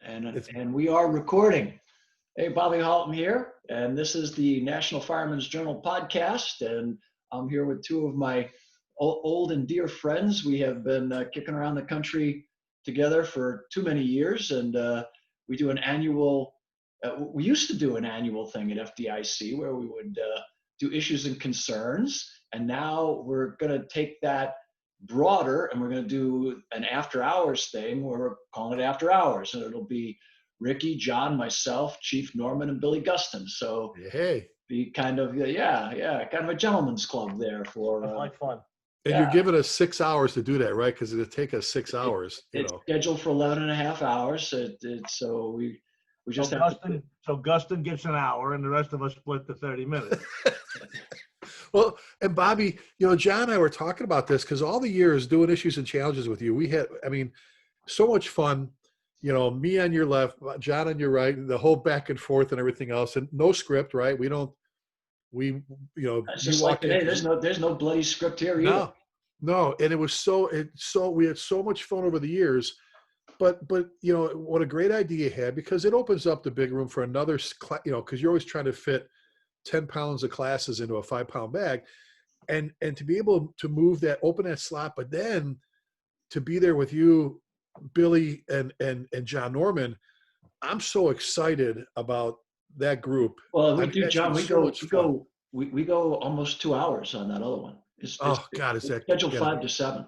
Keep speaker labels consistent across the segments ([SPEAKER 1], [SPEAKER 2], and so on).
[SPEAKER 1] And we are recording. Hey, Bobby Halton here, and this is the National Fireman's Journal podcast, and I'm here with two of my old and dear friends. We have been kicking around the country together for too many years, and we do an annual, we used to do an annual thing at FDIC where we would do issues and concerns, and now we're going to take that broader, and we're going to do an after hours thing where we're calling it After Hours, and it'll be Ricky, John, myself, Chief Norman, and Billy Guston. So
[SPEAKER 2] hey,
[SPEAKER 1] be kind of kind of a gentleman's club there for
[SPEAKER 3] like fun.
[SPEAKER 2] And you're giving us 6 hours to do that, right? Because it'll take us 6 hours.
[SPEAKER 1] It's scheduled for 11 and a half hours. So we just have
[SPEAKER 3] so Guston gets an hour, and the rest of us split the 30 minutes.
[SPEAKER 2] Well, and Bobby, John and I were talking about this because all the years doing issues and challenges with you, we had, so much fun. Me on your left, John on your right, the whole back and forth and everything else, and no script, right?
[SPEAKER 1] It's just like today. There's no bloody script here either.
[SPEAKER 2] No, and it was we had so much fun over the years. But what a great idea you had, because it opens up the big room for another, because you're always trying to fit 10 pounds of classes into a 5-pound bag, and to be able to open that slot, but then to be there with you, Billy and John Norman. I'm so excited about that group.
[SPEAKER 1] Well, we do, John. We go almost 2 hours on that other one.
[SPEAKER 2] Is that
[SPEAKER 1] scheduled 5 to 7?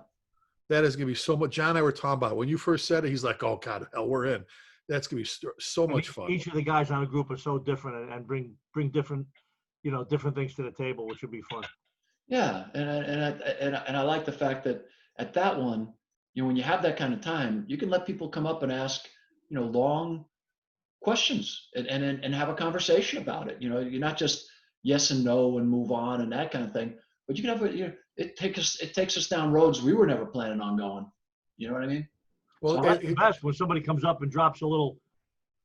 [SPEAKER 2] That is going to be so much. John and I were talking about it. When you first said it, he's like, "Oh God, hell, we're in." That's going to be so much fun.
[SPEAKER 3] Each of the guys on the group are so different and bring different, different things to the table, which would be fun.
[SPEAKER 1] Yeah, and I like the fact that at that one, when you have that kind of time, you can let people come up and ask, long questions and have a conversation about it. You're not just yes and no and move on and that kind of thing, but you can have it takes us down roads we were never planning on going. You know what I mean?
[SPEAKER 3] Well, so the best when somebody comes up and drops a little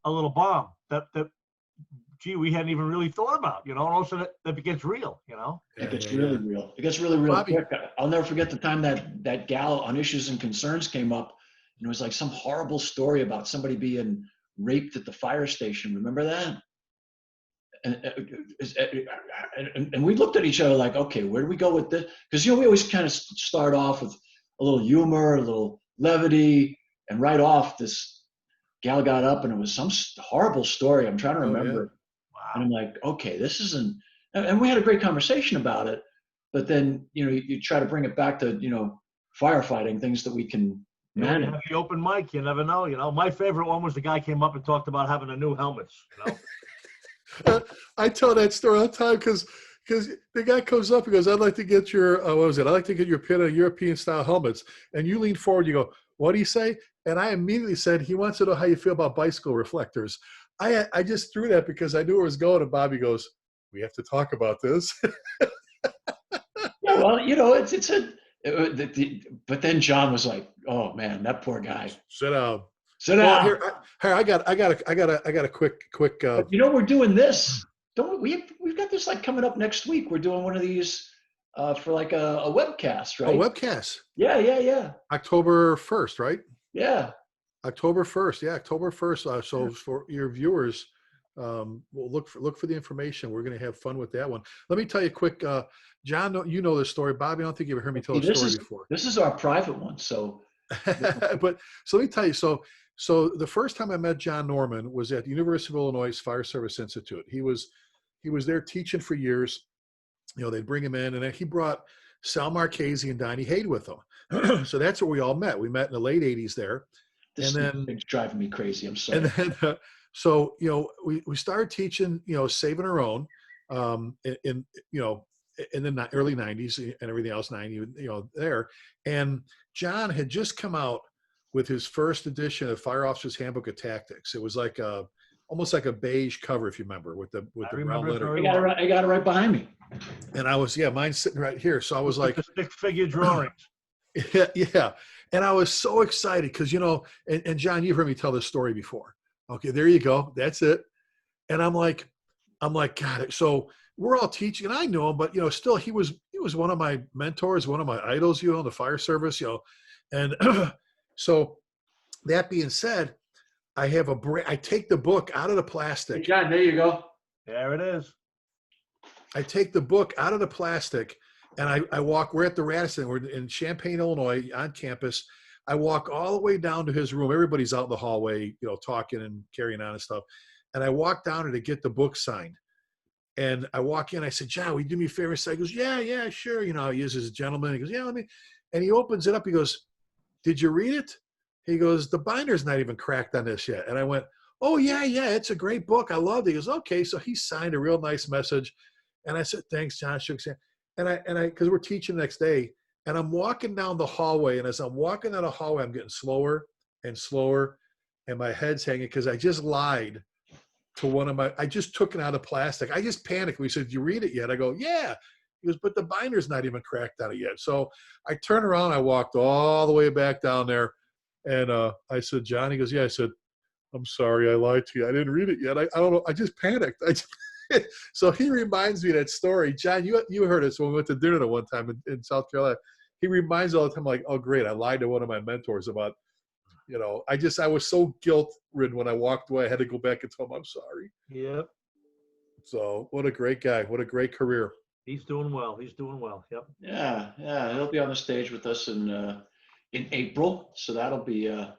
[SPEAKER 3] bomb that we hadn't even really thought about, and all of a sudden it gets real,
[SPEAKER 1] It gets really real. It gets really real
[SPEAKER 2] Bobby,
[SPEAKER 1] quick. I'll never forget the time that gal on Issues and Concerns came up, and it was like some horrible story about somebody being raped at the fire station. Remember that? And we looked at each other like, okay, where do we go with this? Because we always kind of start off with a little humor, a little levity, and right off this gal got up and it was some horrible story. I'm trying to remember.
[SPEAKER 3] Wow.
[SPEAKER 1] And I'm like, okay, this isn't. And we had a great conversation about it, but then you try to bring it back to firefighting, things that we can manage.
[SPEAKER 3] You have the open mic, you never know. My favorite one was the guy came up and talked about having the new helmets.
[SPEAKER 2] I tell that story all the time because the guy comes up and goes, "I'd like to get your I'd like to get your pin on European style helmets." And you lean forward, you go, "What do you say?" And I immediately said, "He wants to know how you feel about bicycle reflectors." I just threw that because I knew where it was going, and Bobby goes, "We have to talk about this."
[SPEAKER 1] Yeah, well, but then John was like, "Oh man, that poor guy."
[SPEAKER 2] Sit down.
[SPEAKER 1] Well,
[SPEAKER 2] here, I got a quick.
[SPEAKER 1] We're doing this. Don't we? We've got this like coming up next week. We're doing one of these for like a webcast, right?
[SPEAKER 2] A webcast.
[SPEAKER 1] Yeah.
[SPEAKER 2] October 1st, right?
[SPEAKER 1] Yeah.
[SPEAKER 2] October 1st. Yeah, October 1st. So for your viewers, we'll look for the information. We're going to have fun with that one. Let me tell you quick, John. You know this story, Bobby. I don't think you've ever heard me tell the story before.
[SPEAKER 1] This is our private one, so.
[SPEAKER 2] But so let me tell you. So the first time I met John Norman was at the University of Illinois Fire Service Institute. He was there teaching for years. They'd bring him in, and then he brought Sal Marchese and Donnie Haid with him. So that's where we all met. We met in the late 80s there.
[SPEAKER 1] This thing's driving me crazy. I'm sorry.
[SPEAKER 2] And then, so we started teaching, saving our own, in the early 90s and everything else, 90, there. And John had just come out with his first edition of Fire Officer's Handbook of Tactics. It was like almost like a beige cover, if you remember, with the brown letter.
[SPEAKER 1] I got it right behind me.
[SPEAKER 2] And I was, mine's sitting right here. So I was like,
[SPEAKER 3] the stick-figure drawings.
[SPEAKER 2] Yeah. And I was so excited because, and John, you've heard me tell this story before. Okay, there you go. That's it. And I'm like, God. So we're all teaching, and I know him, but still, he was one of my mentors, one of my idols, in the fire service, and so that being said, I have I take the book out of the
[SPEAKER 1] Hey,
[SPEAKER 2] plastic.
[SPEAKER 1] John, there you go.
[SPEAKER 3] There it is.
[SPEAKER 2] I take the book out of the plastic, and I walk. We're at the Radisson. We're in Champaign, Illinois, on campus. I walk all the way down to his room. Everybody's out in the hallway, talking and carrying on and stuff. And I walk down to get the book signed. And I walk in. I said, John, will you do me a favor? So he goes, yeah, sure. He is a gentleman. He goes, yeah, let me. And he opens it up. He goes, did you read it? He goes, the binder's not even cracked on this yet. And I went, oh, yeah, it's a great book. I loved it. He goes, okay. So he signed a real nice message. And I said, thanks, John. Shook his hand. And I, because we're teaching the next day, and I'm walking down the hallway. And as I'm walking down the hallway, I'm getting slower and slower. And my head's hanging because I just lied to I just took it out of plastic. I just panicked. We said, did you read it yet? I go, yeah. He goes, but the binder's not even cracked on it yet. So I turned around. I walked all the way back down there. And I said, John, he goes, yeah. I said, I'm sorry. I lied to you. I didn't read it yet. I don't know. I just panicked. So he reminds me of that story. John, you heard it. So when we went to dinner one time in South Carolina, he reminds me all the time, like, oh, great. I lied to one of my mentors about, I was so guilt-ridden when I walked away. I had to go back and tell him I'm sorry.
[SPEAKER 3] Yep.
[SPEAKER 2] So what a great guy. What a great career.
[SPEAKER 3] He's doing well. Yep.
[SPEAKER 1] Yeah. He'll be on the stage with us in April. So that'll be a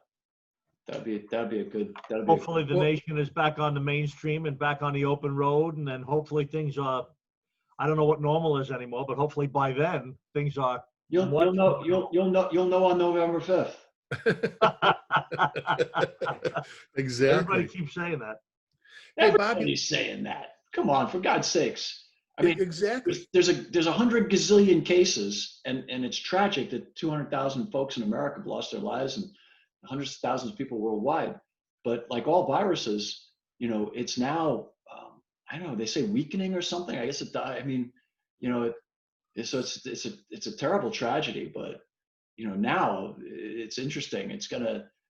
[SPEAKER 1] good.
[SPEAKER 3] Hopefully the nation is back on the mainstream and back on the open road, and then hopefully things are. I don't know what normal is anymore, but hopefully by then things are.
[SPEAKER 1] You'll know on November 5th.
[SPEAKER 2] Exactly.
[SPEAKER 3] Everybody keeps saying that.
[SPEAKER 2] Hey,
[SPEAKER 1] Everybody's saying that. Come on, for God's sakes. I mean,
[SPEAKER 2] exactly.
[SPEAKER 1] There's 100 gazillion cases, and it's tragic that 200,000 folks in America have lost their lives and hundreds of thousands of people worldwide. But like all viruses, it's now, I don't know, they say weakening or something. I guess so it's a terrible tragedy, but now it's interesting.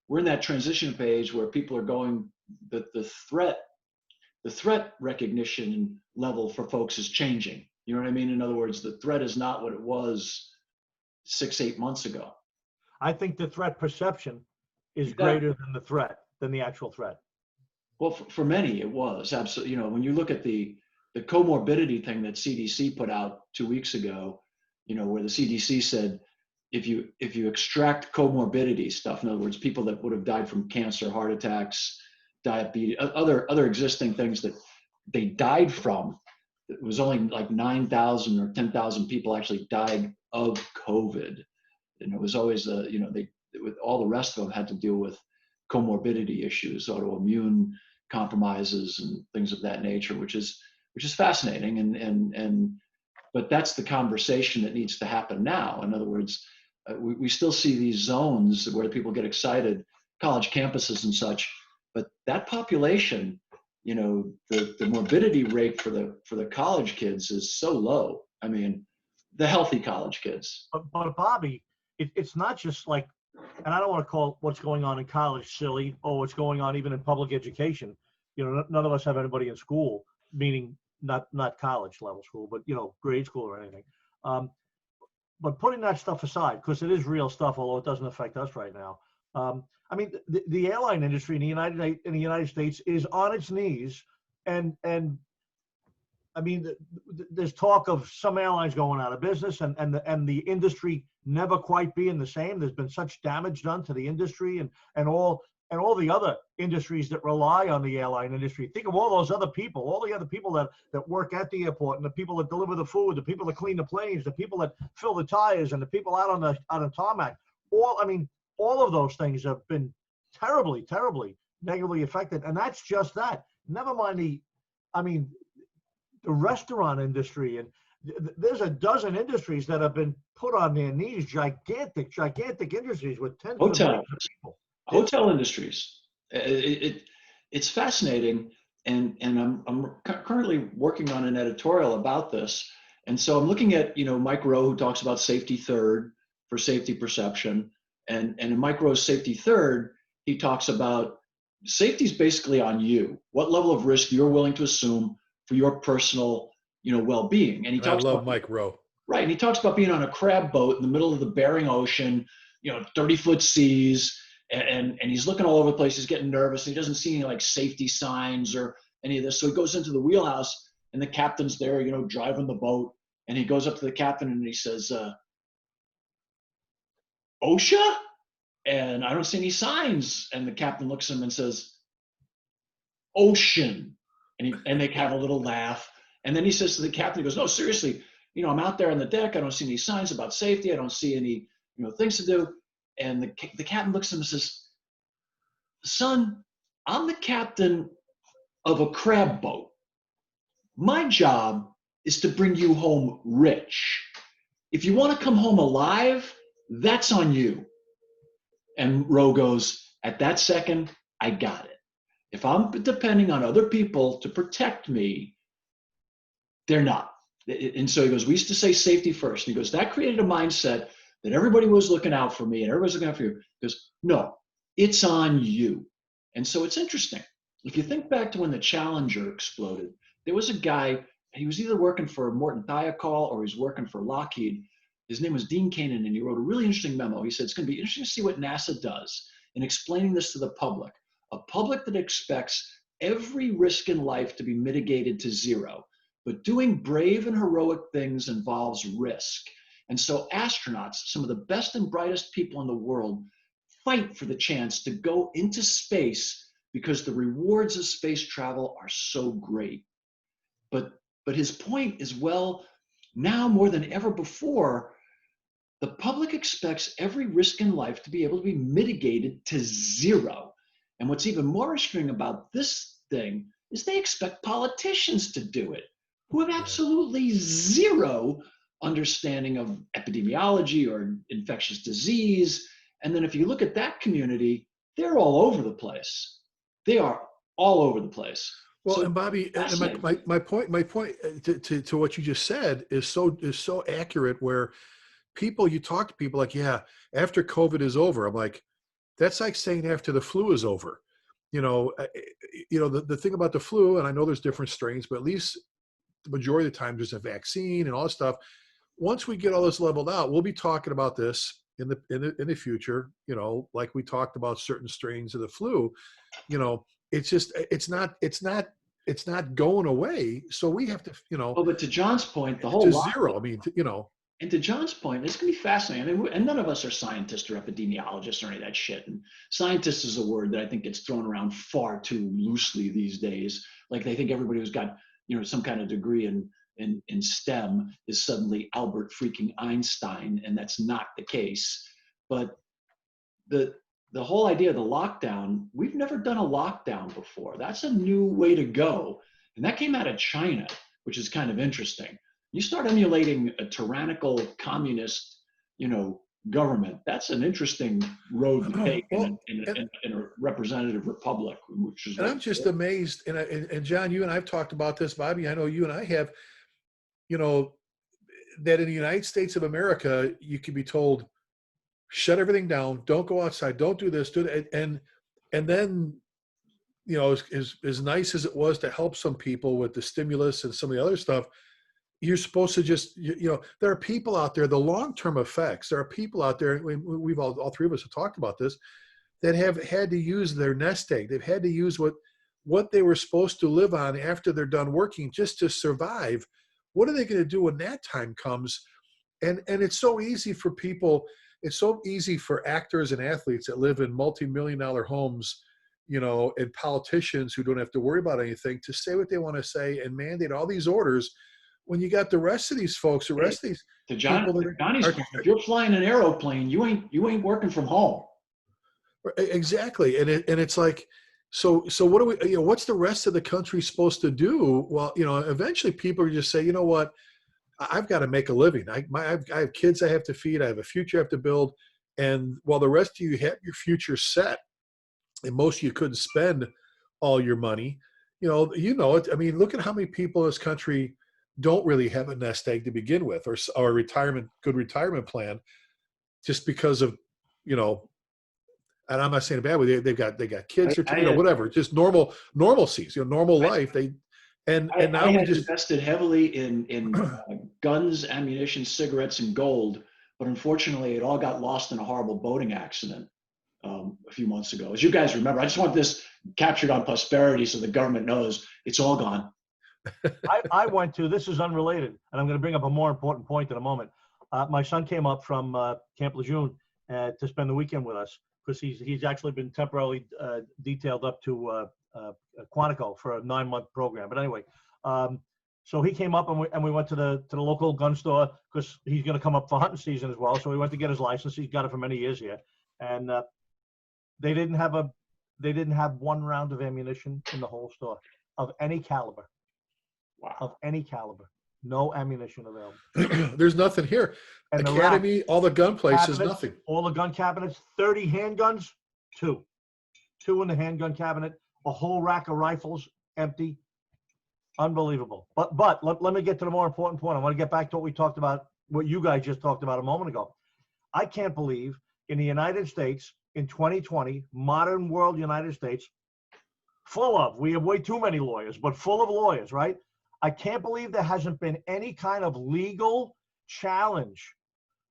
[SPEAKER 1] We're in that transition phase where people are going, the threat recognition level for folks is changing. You know what I mean? In other words, the threat is not what it was 6-8 months ago.
[SPEAKER 3] I think the threat perception is greater than the actual threat.
[SPEAKER 1] Well, for many it was absolutely. When you look at the comorbidity thing that CDC put out 2 weeks ago, where the CDC said, if you extract comorbidity stuff, in other words, people that would have died from cancer, heart attacks, diabetes, other existing things that they died from, it was only like 9,000 or 10,000 people actually died of COVID, and it was always with all the rest of them had to deal with comorbidity issues, autoimmune compromises, and things of that nature, which is fascinating, but that's the conversation that needs to happen now. In other words, we still see these zones where people get excited, college campuses and such, but that population, the morbidity rate for the college kids is so low. I mean, the healthy college kids.
[SPEAKER 3] But Bobby, it's not just like, and I don't want to call what's going on in college silly or what's going on even in public education. None of us have anybody in school, meaning not college level school, but grade school or anything. But putting that stuff aside, because it is real stuff, although it doesn't affect us right now. I mean, the airline industry in the United States is on its knees, and I mean, there's talk of some airlines going out of business, and the industry never quite being the same. There's been such damage done to the industry and all the other industries that rely on the airline industry. Think of all those other people, all the other people that work at the airport, and the people that deliver the food, the people that clean the planes, the people that fill the tires, and the people out on the tarmac. All of those things have been terribly, terribly negatively affected, and that's just that. Never mind the restaurant industry, and there's a dozen industries that have been put on their knees. Gigantic industries with tens of millions of people.
[SPEAKER 1] Hotel industries. It's fascinating, and I'm currently working on an editorial about this. And so I'm looking at Mike Rowe, who talks about safety third for safety perception, and in Mike Rowe's safety third, he talks about safety is basically on you. What level of risk you're willing to assume for your personal well-being. And he talks about
[SPEAKER 2] Mike Rowe.
[SPEAKER 1] Right, and he talks about being on a crab boat in the middle of the Bering Ocean, 30-foot seas, and he's looking all over the place. He's getting nervous. He doesn't see any like safety signs or any of this. So he goes into the wheelhouse, and the captain's there, you know, driving the boat. And he goes up to the captain and he says, OSHA? And I don't see any signs. And the captain looks at him and says, ocean. And they have a little laugh. And then he says to the captain, he goes, no, seriously, you know, I'm out there on the deck. I don't see any signs about safety. I don't see any, you know, things to do. And the captain looks at him and says, son, I'm the captain of a crab boat. My job is to bring you home rich. If you want to come home alive, that's on you. And Roe goes, at that second, I got it. If I'm depending on other people to protect me, they're not. And so he goes, we used to say safety first. And he goes, that created a mindset that everybody was looking out for me and everybody's looking out for you. He goes, no, it's on you. And so it's interesting. If you think back to when the Challenger exploded, there was a guy, he was either working for Morton Thiokol or he was working for Lockheed. His name was Dean Kanan, and he wrote a really interesting memo. He said, it's going to be interesting to see what NASA does in explaining this to the public, a public that expects every risk in life to be mitigated to zero. But doing brave and heroic things involves risk. And so astronauts, some of the best and brightest people in the world, fight for the chance to go into space because the rewards of space travel are so great. But his point is, well, now more than ever before, the public expects every risk in life to be able to be mitigated to zero. And what's even more interesting about this thing is they expect politicians to do it, who have absolutely zero understanding of epidemiology or infectious disease. And then if you look at that community, they're all over the place. They are all over the place.
[SPEAKER 2] Well,
[SPEAKER 1] So
[SPEAKER 2] and Bobby, and my point to what you just said is so accurate. Where people, you talk to people like, yeah, after COVID is over, I'm like, that's like saying after the flu is over. The thing about the flu, and I know there's different strains, but at least the majority of the time there's a vaccine and all this stuff. Once we get all this leveled out, we'll be talking about this in the future. Like we talked about certain strains of the flu. It's just it's not going away. So we have to
[SPEAKER 1] Oh, but to John's point, the whole
[SPEAKER 2] to
[SPEAKER 1] lot,
[SPEAKER 2] zero. I mean,
[SPEAKER 1] and to John's point, it's going to be fascinating. I mean, and none of us are scientists or epidemiologists or any of that shit. And scientist is a word that I think gets thrown around far too loosely these days. Like they think everybody who's got some kind of degree in STEM is suddenly Albert freaking Einstein, and that's not the case. But the whole idea of the lockdown, we've never done a lockdown before. That's a new way to go. And that came out of China, which is kind of interesting. You start emulating a tyrannical communist, government. That's an interesting road to take in a representative republic, which is.
[SPEAKER 2] And I'm just amazed. And John, you and I've talked about this, Bobby. I know you and I have, that in the United States of America, you can be told, shut everything down, don't go outside, don't do this, do that. And then, as nice as it was to help some people with the stimulus and some of the other stuff, you're supposed to just, there are people out there, the long-term effects, there are people out there, we've all three of us have talked about this, that have had to use their nest egg. They've had to use what they were supposed to live on after they're done working just to survive. What are they going to do when that time comes? And it's so easy for people. It's so easy for actors and athletes that live in multi-million-dollar homes, and politicians who don't have to worry about anything to say what they want to say and mandate all these orders. When you got the rest of these folks, the rest of these people that
[SPEAKER 1] Johnny's point, if you're flying an aeroplane, you ain't working from home.
[SPEAKER 2] Exactly, and it's like, so what do we? What's the rest of the country supposed to do? Well, eventually people are just say, you know what? I've got to make a living. I have kids I have to feed. I have a future I have to build. And while the rest of you have your future set, and most of you couldn't spend all your money, it. I mean, look at how many people in this country don't really have a nest egg to begin with, or a good retirement plan, just because of, and I'm not saying a bad way. They got kids or whatever, just normalcies, normal life. Now
[SPEAKER 1] I just invested heavily in guns, ammunition, cigarettes, and gold, but unfortunately, it all got lost in a horrible boating accident. a few months ago. As you guys remember, I just want this captured on prosperity so the government knows it's all gone.
[SPEAKER 3] I went to, this is unrelated, and I'm going to bring up a more important point in a moment. My son came up from Camp Lejeune to spend the weekend with us because he's actually been temporarily detailed up to Quantico for a 9-month program. But anyway, so he came up and we went to the local gun store because he's going to come up for hunting season as well. So we went to get his license. He's got it for many years here, and they didn't have one round of ammunition in the whole store of any caliber.
[SPEAKER 1] Wow.
[SPEAKER 3] Of any caliber. No ammunition available.
[SPEAKER 2] There's nothing here.
[SPEAKER 3] And
[SPEAKER 2] Academy, all the gun places,
[SPEAKER 3] cabinets,
[SPEAKER 2] nothing.
[SPEAKER 3] all the gun cabinets, 30 handguns, two in the handgun cabinet, a whole rack of rifles, empty. Unbelievable. But let me get to the more important point. I want to get back to what we talked about, what you guys just talked about a moment ago. I can't believe in the United States in 2020, modern world United States, we have way too many lawyers, but full of lawyers, right? I can't believe there hasn't been any kind of legal challenge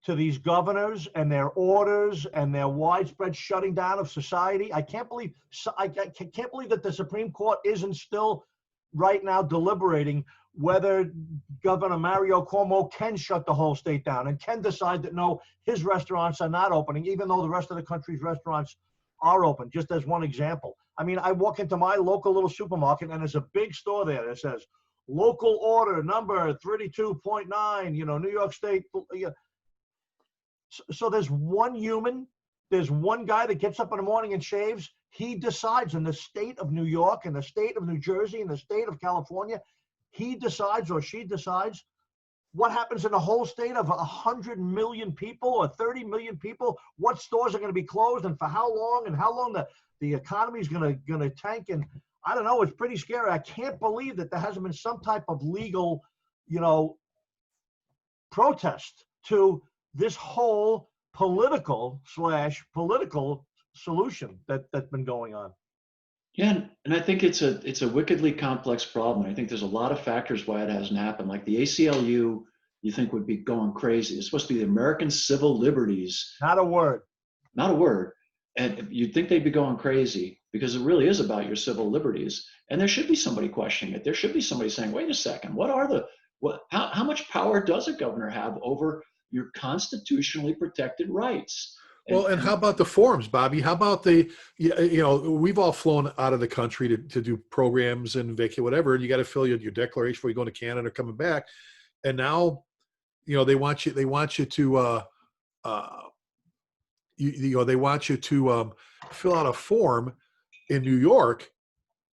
[SPEAKER 3] to these governors and their orders and their widespread shutting down of society. I can't believe that the Supreme Court isn't still right now deliberating whether Governor Mario Cuomo can shut the whole state down and can decide that no, his restaurants are not opening, even though the rest of the country's restaurants are open, just as one example. I mean, I walk into my local little supermarket and there's a big store there that says, local order number 32.9, New York State. So there's one guy that gets up in the morning and shaves. He decides in the state of New York and the state of New Jersey and the state of California, he decides or she decides what happens in the whole state of 100 million people or 30 million people, what stores are going to be closed and for how long the economy is going to tank. And I don't know, it's pretty scary. I can't believe that there hasn't been some type of legal, protest to this whole political solution that's been going on.
[SPEAKER 1] Yeah, and I think it's a wickedly complex problem. I think there's a lot of factors why it hasn't happened. Like the ACLU, you think would be going crazy. It's supposed to be the American Civil Liberties.
[SPEAKER 3] Not a word.
[SPEAKER 1] Not a word. And you'd think they'd be going crazy because it really is about your civil liberties. And there should be somebody questioning it. There should be somebody saying, wait a second, how much power does a governor have over your constitutionally protected rights?
[SPEAKER 2] And how about the forms, Bobby? How about we've all flown out of the country to do programs and vacate, whatever, and you got to fill your declaration before you go to Canada or coming back. And now, they want you to, they want you to fill out a form in New York,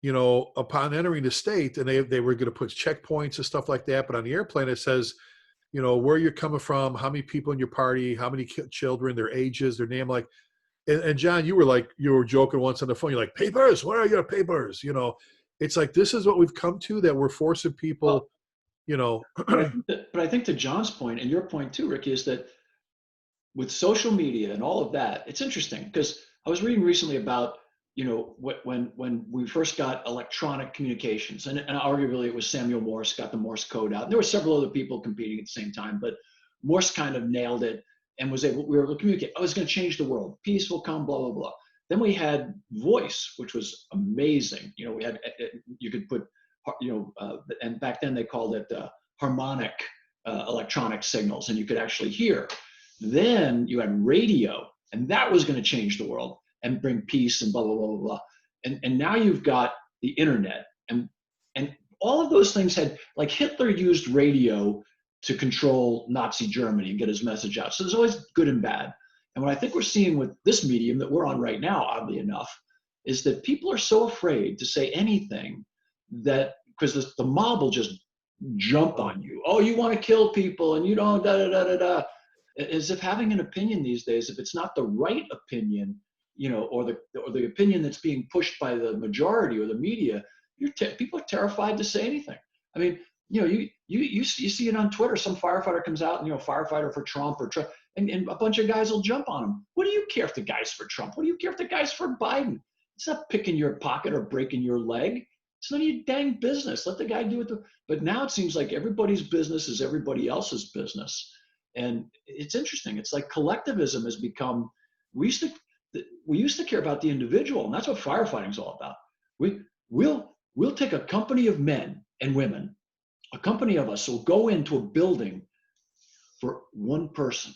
[SPEAKER 2] upon entering the state, and they were going to put checkpoints and stuff like that. But on the airplane, it says, where you're coming from, how many people in your party, how many children, their ages, their name. Like, and John, you were joking once on the phone. You're like, papers, where are your papers? It's like, this is what we've come to, that we're forcing people,
[SPEAKER 1] But I think to John's point and your point too, Ricky, is that with social media and all of that, it's interesting because I was reading recently about, when we first got electronic communications, and arguably it was Samuel Morse got the Morse code out. And there were several other people competing at the same time, but Morse kind of nailed it and we were able to communicate. Oh, it's going to change the world. Peace will come, blah, blah, blah. Then we had voice, which was amazing. We had, you could put, and back then they called it harmonic electronic signals, and you could actually hear. Then you had radio, and that was going to change the world and bring peace and blah, blah, blah, blah, blah. And now you've got the internet, and all of those things had, like Hitler used radio to control Nazi Germany and get his message out. So there's always good and bad. And what I think we're seeing with this medium that we're on right now, oddly enough, is that people are so afraid to say anything that, because the mob will just jump on you. Oh, you want to kill people and you don't, da, da, da, da, da. As if having an opinion these days, if it's not the right opinion, or the opinion that's being pushed by the majority or the media, people are terrified to say anything. I mean, you see it on Twitter. Some firefighter comes out and, firefighter for Trump or Trump, and a bunch of guys will jump on him. What do you care if the guy's for Trump? What do you care if the guy's for Biden? It's not picking your pocket or breaking your leg. It's none of your dang business. Let the guy do it. But now it seems like everybody's business is everybody else's business. And it's interesting. It's like collectivism has become, we used to care about the individual, and that's what firefighting is all about. We'll take a company of men and women, a company of us will go into a building for one person.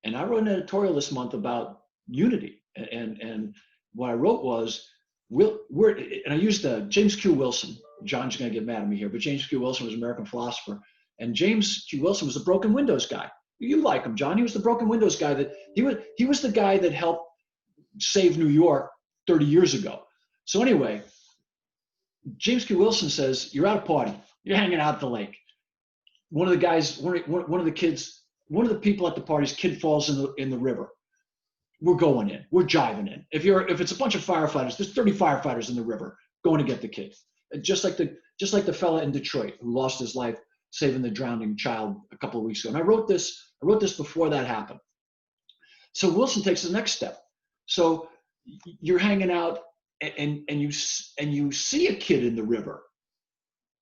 [SPEAKER 1] And I wrote an editorial this month about unity. And what I wrote was, and I used James Q. Wilson. John's going to get mad at me here, but James Q. Wilson was an American philosopher. And James Q. Wilson was the broken windows guy. You like him, John. He was the broken windows guy that he was the guy that helped save New York 30 years ago. So anyway, James Q. Wilson says, you're at a party. You're hanging out at the lake. One of the guys, one of the kids, one of the people at the party's kid falls in the river. We're going in. We're jiving in. If it's a bunch of firefighters, there's 30 firefighters in the river going to get the kid. Just like the fella in Detroit who lost his life saving the drowning child a couple of weeks ago. And I wrote this before that happened. So Wilson takes the next step. So you're hanging out and you see a kid in the river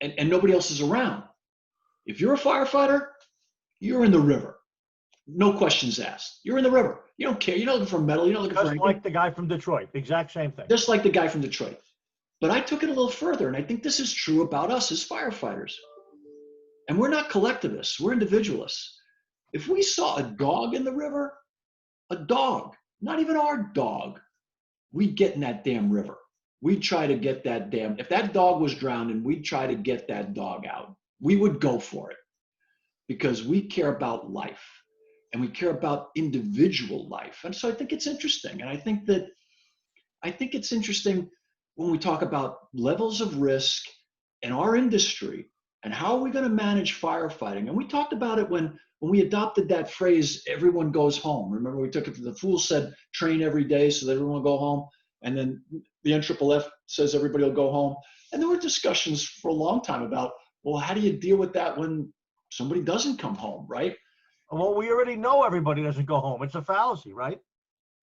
[SPEAKER 1] and nobody else is around. If you're a firefighter, you're in the river. No questions asked. You're in the river. You don't care. You're not looking for a medal. You're not looking for anything.
[SPEAKER 3] Just like the guy from Detroit. Exact same thing.
[SPEAKER 1] Just like the guy from Detroit. But I took it a little further, and I think this is true about us as firefighters. And we're not collectivists. We're individualists. If we saw a dog in the river, a dog, not even our dog, we'd get in that damn river. We'd try to get if that dog was drowning, we'd try to get that dog out. We would go for it because we care about life and we care about individual life. And so I think it's interesting. And I think it's interesting when we talk about levels of risk in our industry and how are we going to manage firefighting. And we talked about it when we adopted that phrase, everyone goes home. Remember, we took it to the Fool said, train every day so that everyone will go home. And then the NFFF says everybody will go home. And there were discussions for a long time about, well, how do you deal with that when somebody doesn't come home, right?
[SPEAKER 3] Well, we already know everybody doesn't go home. It's a fallacy, right?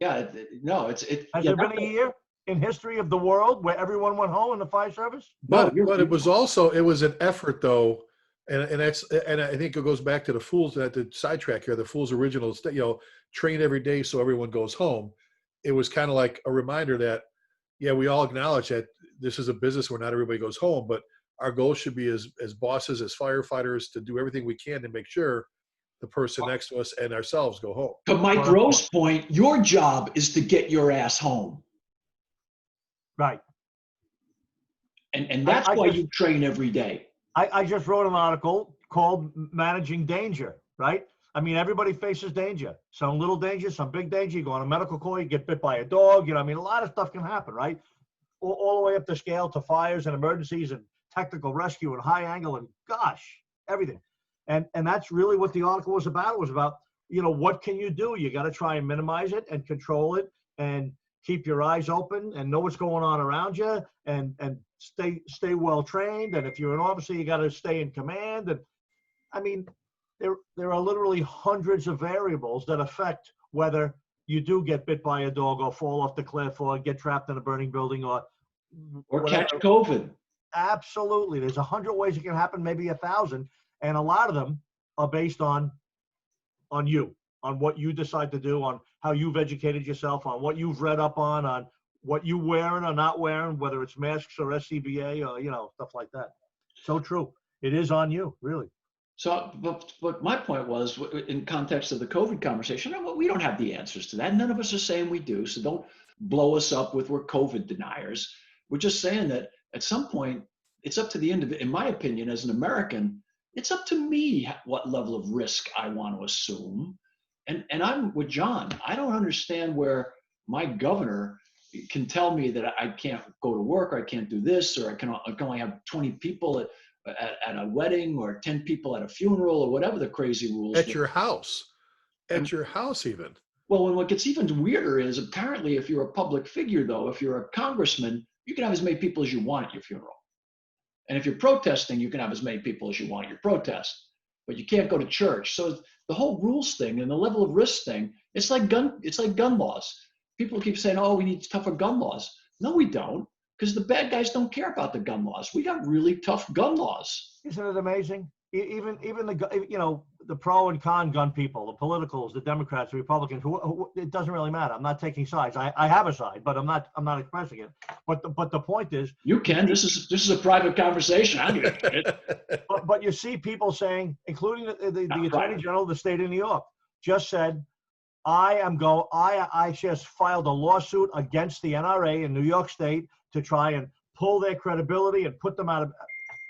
[SPEAKER 1] Yeah, no,
[SPEAKER 3] Has there been a year in history of the world where everyone went home in the fire service?
[SPEAKER 2] But it was an effort though, and I think it goes back to the Fools, that the sidetrack here, the Fools original, train every day so everyone goes home. It was kind of like a reminder that, yeah, we all acknowledge that this is a business where not everybody goes home, but our goal should be as bosses, as firefighters, to do everything we can to make sure the person next to us and ourselves go home.
[SPEAKER 1] To Mike Rowe's point, your job is to get your ass home.
[SPEAKER 3] Right.
[SPEAKER 1] And that's why you train every day.
[SPEAKER 3] I just wrote an article called Managing Danger, right? I mean, everybody faces danger. Some little danger, some big danger. You go on a medical call, you get bit by a dog. A lot of stuff can happen, right? All the way up the scale to fires and emergencies and technical rescue and high angle and gosh, everything. And that's really what the article was about. It was about, what can you do? You got to try and minimize it and control it and keep your eyes open and know what's going on around you and stay well trained. And if you're an officer, you got to stay in command. And I mean, there are literally hundreds of variables that affect whether you do get bit by a dog or fall off the cliff or get trapped in a burning building or
[SPEAKER 1] catch COVID.
[SPEAKER 3] Absolutely. There's 100 ways it can happen, maybe 1,000. And a lot of them are based on you, on what you decide to do, on how you've educated yourself, on what you've read up on what you wearing or not wearing, whether it's masks or SCBA or, stuff like that. So true. It is on you, really.
[SPEAKER 1] So, but my point was, in context of the COVID conversation, we don't have the answers to that. None of us are saying we do. So don't blow us up with we're COVID deniers. We're just saying that at some point, it's up to the individual. In my opinion, as an American, it's up to me what level of risk I want to assume. And I'm with John. I don't understand where my governor can tell me that I can't go to work, or I can't do this, or I can only have 20 people at a wedding, or 10 people at a funeral, or whatever the crazy rules.
[SPEAKER 2] At your house. At your house even.
[SPEAKER 1] Well, and what gets even weirder is apparently if you're a public figure, though, if you're a congressman, you can have as many people as you want at your funeral. And if you're protesting, you can have as many people as you want at your protest, but you can't go to church. So the whole rules thing and the level of risk thing, it's like gun laws. People keep saying, oh, we need tougher gun laws. No, we don't, because the bad guys don't care about the gun laws. We got really tough gun laws.
[SPEAKER 3] Isn't it amazing? Even the pro and con gun people, the politicals, the Democrats, the Republicans, it doesn't really matter. I'm not taking sides. I have a side, but I'm not expressing it. But the point is,
[SPEAKER 1] You can. This is a private conversation. I don't give a shit.
[SPEAKER 3] but you see people saying, including the Attorney
[SPEAKER 1] private.
[SPEAKER 3] General of the state of New York, just said, I just filed a lawsuit against the NRA in New York State to try and pull their credibility and put them out of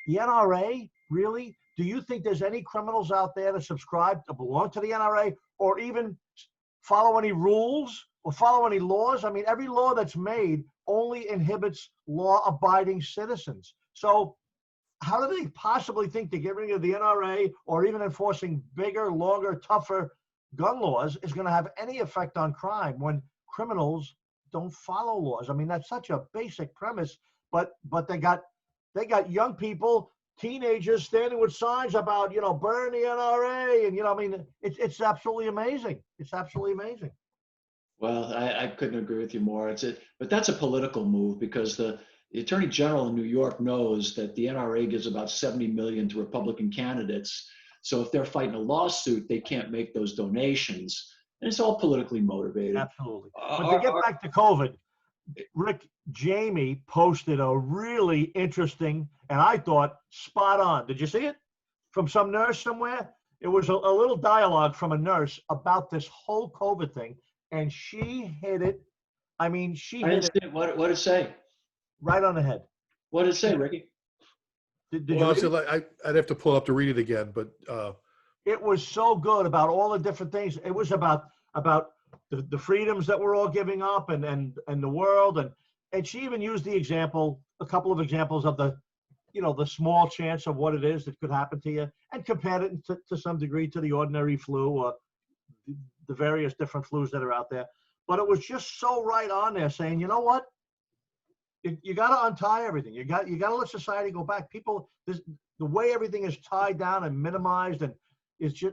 [SPEAKER 3] the NRA. Really? Do you think there's any criminals out there that subscribe to belong to the NRA or even follow any rules or follow any laws? I mean, every law that's made only inhibits law-abiding citizens. So how do they possibly think that getting rid of the NRA or even enforcing bigger, longer, tougher gun laws is going to have any effect on crime when criminals don't follow laws? I mean, that's such a basic premise, but they got young people, teenagers standing with signs about, burn the NRA. And, I mean, it's absolutely amazing. It's absolutely amazing.
[SPEAKER 1] Well, I couldn't agree with you more. But that's a political move because the Attorney General in New York knows that the NRA gives about $70 million to Republican candidates. So if they're fighting a lawsuit, they can't make those donations. And it's all politically motivated.
[SPEAKER 3] Absolutely. But to get back to COVID, Rick, Jamie posted a really interesting, and I thought spot on. Did you see it? From some nurse somewhere? It was a little dialogue from a nurse about this whole COVID thing, and she hit it. I mean, she hit it.
[SPEAKER 1] What did it say?
[SPEAKER 3] Right on the head.
[SPEAKER 1] What did it say, Ricky?
[SPEAKER 3] Did
[SPEAKER 2] Well,
[SPEAKER 3] you read it?
[SPEAKER 2] I'd have to pull up to read it again, but
[SPEAKER 3] It was so good about all the different things. It was about the freedoms that we're all giving up and the world. And she even used a couple of examples of the small chance of what it is that could happen to you and compared it to some degree to the ordinary flu or the various different flus that are out there. But it was just so right on there saying, you know what? You got to untie everything. You got to let society go back. People, the way everything is tied down and minimized and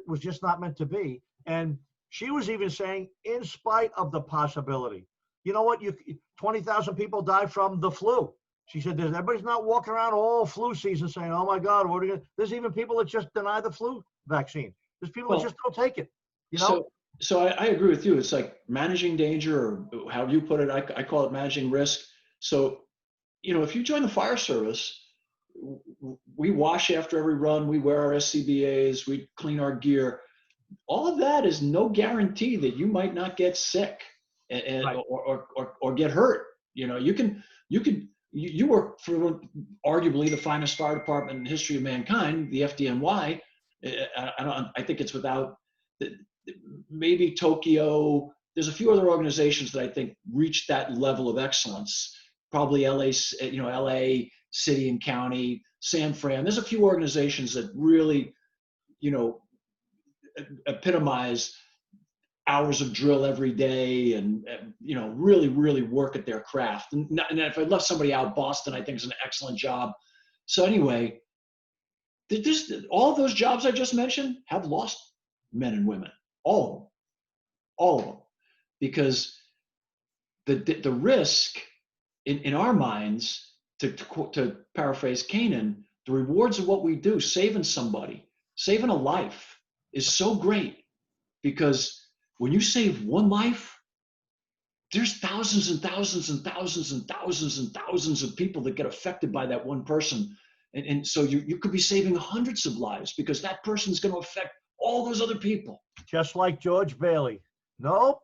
[SPEAKER 3] was just not meant to be. And she was even saying, in spite of the possibility, you know what? 20,000 people die from the flu. She said, everybody's not walking around all flu season saying, oh my God, what are you gonna? There's even people that just deny the flu vaccine. There's people that just don't take it.
[SPEAKER 1] So I agree with you. It's like managing danger, or however you put it. I call it managing risk. So, if you join the fire service, we wash after every run, we wear our SCBAs, we clean our gear. All of that is no guarantee that you might not get sick
[SPEAKER 3] Right.
[SPEAKER 1] or get hurt. You work for arguably the finest fire department in the history of mankind, the FDNY. I think it's without maybe Tokyo. There's a few other organizations that I think reach that level of excellence. Probably LA, LA city and county, San Fran. There's a few organizations that really, epitomize hours of drill every day and really, really work at their craft. And if I left somebody out, Boston, I think is an excellent job. So anyway, all of those jobs I just mentioned have lost men and women, all of them, because the risk in our minds, to paraphrase Canaan, the rewards of what we do, saving somebody, saving a life, is so great, because when you save one life, there's thousands and thousands and thousands and thousands and thousands of people that get affected by that one person. And so you could be saving hundreds of lives because that person's going to affect all those other people.
[SPEAKER 3] Just like George Bailey. Nope.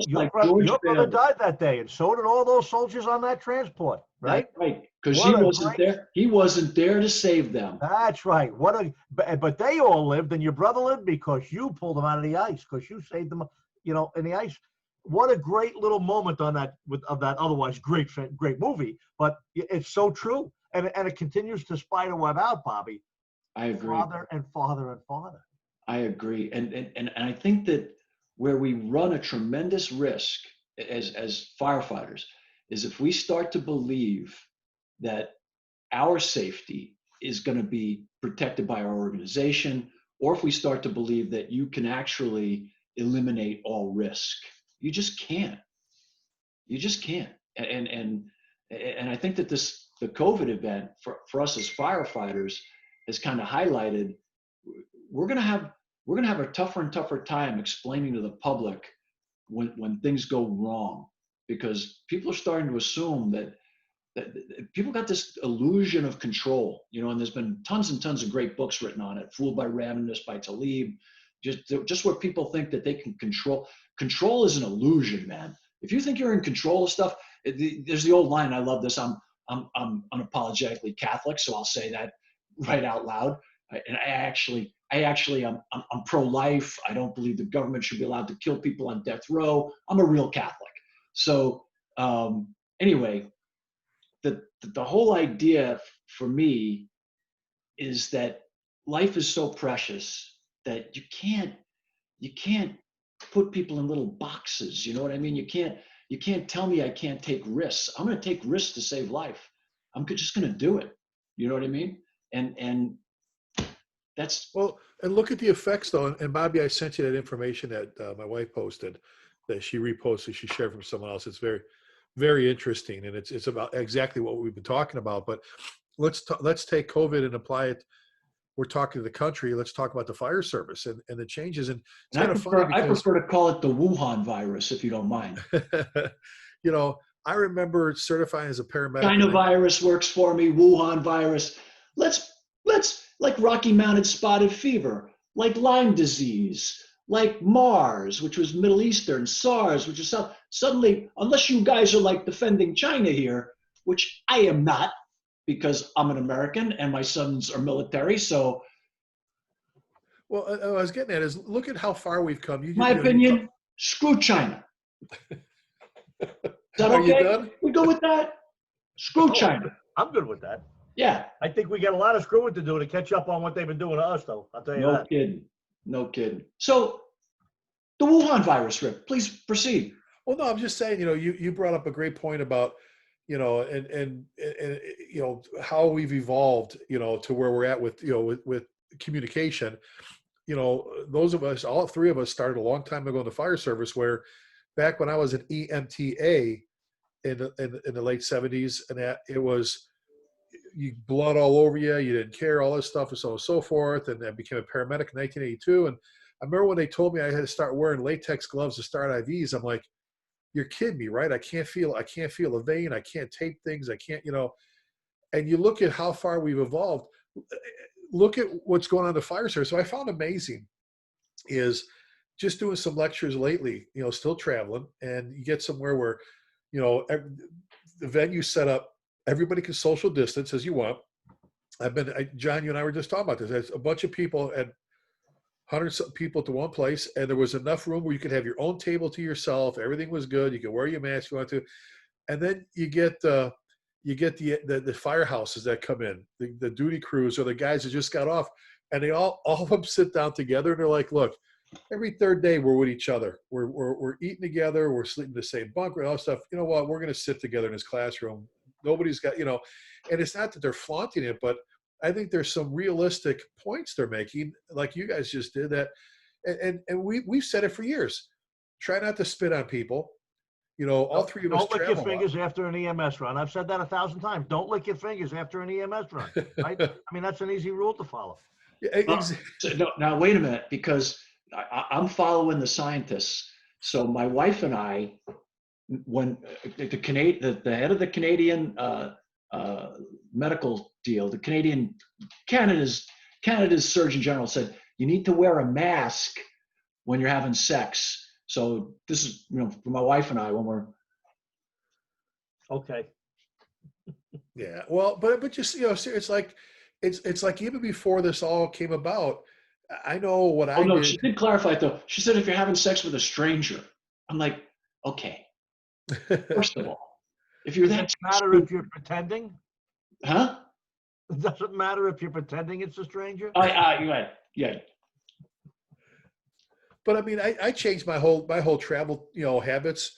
[SPEAKER 3] Your brother died that day, and so did all those soldiers on that transport, right?
[SPEAKER 1] That's right, because he wasn't there. He wasn't there to save them.
[SPEAKER 3] That's right. But they all lived, and your brother lived because you pulled them out of the ice, because you saved them, in the ice. What a great little moment on that of that otherwise great movie, but it's so true, and it continues to spiderweb out, Bobby.
[SPEAKER 1] I agree.
[SPEAKER 3] Farther and farther and farther.
[SPEAKER 1] I agree, and I think that where we run a tremendous risk as firefighters is if we start to believe that our safety is going to be protected by our organization, or if we start to believe that you can actually eliminate all risk. You just can't. And I think that the COVID event for us as firefighters has kind of highlighted we're going we're going to have a tougher and tougher time explaining to the public when things go wrong, because people are starting to assume that people got this illusion of control, and there's been tons and tons of great books written on it. Fooled by Randomness by Taleb. Just where people think that they can control. Control is an illusion, man. If you think you're in control of stuff, there's the old line. I love this. I'm unapologetically Catholic, so I'll say that right out loud. And I'm pro-life. I don't believe the government should be allowed to kill people on death row. I'm a real Catholic. So anyway, the whole idea for me is that life is so precious that you can't put people in little boxes. You know what I mean? You can't tell me I can't take risks. I'm going to take risks to save life. I'm just going to do it. You know what I mean? And that's
[SPEAKER 2] well. And look at the effects, though. And Bobby, I sent you that information that my wife posted, that she reposted. She shared from someone else. It's very, very interesting, and it's about exactly what we've been talking about. But let's take COVID and apply it. We're talking to the country. Let's talk about the fire service and the changes. And it's kind of funny because
[SPEAKER 1] I prefer to call it the Wuhan virus, if you don't mind.
[SPEAKER 2] I remember certifying as a paramedic.
[SPEAKER 1] China virus works for me. Wuhan virus. Let's like Rocky Mountain spotted fever, like Lyme disease, like MERS, which was Middle Eastern, SARS, which is South. Suddenly, unless you guys are like defending China here, which I am not, because I'm an American and my sons are military. So,
[SPEAKER 2] well, I was getting at is look at how far we've come.
[SPEAKER 1] My opinion, screw China. Is that
[SPEAKER 2] Are
[SPEAKER 1] okay?
[SPEAKER 2] you done?
[SPEAKER 1] We go with that? Screw China.
[SPEAKER 3] I'm good with that.
[SPEAKER 1] Yeah.
[SPEAKER 3] I think we got a lot of screwing to do to catch up on what they've been doing to us, though. I'll tell you that.
[SPEAKER 1] No kidding. So, the Wuhan virus, Rick, please proceed.
[SPEAKER 2] Well, no, I'm just saying, you brought up a great point about, and how we've evolved, to where we're at with, with communication. Those of us, all three of us started a long time ago in the fire service, where back when I was an EMTA in the late 70s, and that it was blood all over you, you didn't care, all this stuff, and so on and so forth. And I became a paramedic in 1982. And I remember when they told me I had to start wearing latex gloves to start IVs, I'm like, you're kidding me, right? I can't feel a vein. I can't tape things. I can't, and you look at how far we've evolved. Look at what's going on in the fire service. So I found amazing is just doing some lectures lately, still traveling, and you get somewhere where, the venue set up, everybody can social distance as you want. John, you and I were just talking about this. There's a bunch of people at hundreds of people to one place, and there was enough room where you could have your own table to yourself. Everything was good. You could wear your mask if you want to. And then you get the firehouses that come in, the duty crews or the guys that just got off, and they all of them sit down together, and they're like, look, every third day we're with each other. We're eating together. We're sleeping in the same bunker, all that stuff. You know what? We're going to sit together in this classroom. Nobody's got, and it's not that they're flaunting it, but I think there's some realistic points they're making, like you guys just did that. And we've said it for years. Try not to spit on people. All three of us
[SPEAKER 3] don't lick your fingers
[SPEAKER 2] a lot.
[SPEAKER 3] after an EMS run. I've said that 1,000 times. Don't lick your fingers after an EMS run. Right? I mean, that's an easy rule to follow.
[SPEAKER 2] Yeah,
[SPEAKER 1] now, wait a minute, because I'm following the scientists. So my wife and I, when the head of the Canadian medical deal, Canada's Surgeon General said, you need to wear a mask when you're having sex. So this is, for my wife and I when we're.
[SPEAKER 3] Okay.
[SPEAKER 2] Yeah. Well, but just, it's like even before this all came about, I know what I did.
[SPEAKER 1] She did clarify it though. She said, if you're having sex with a stranger, I'm like, okay. First of all, if you're that.
[SPEAKER 3] Does it matter if you're pretending?
[SPEAKER 1] Huh?
[SPEAKER 3] It doesn't matter if you're pretending it's a stranger?
[SPEAKER 1] You're right. Yeah.
[SPEAKER 2] But I mean, I changed my whole travel, habits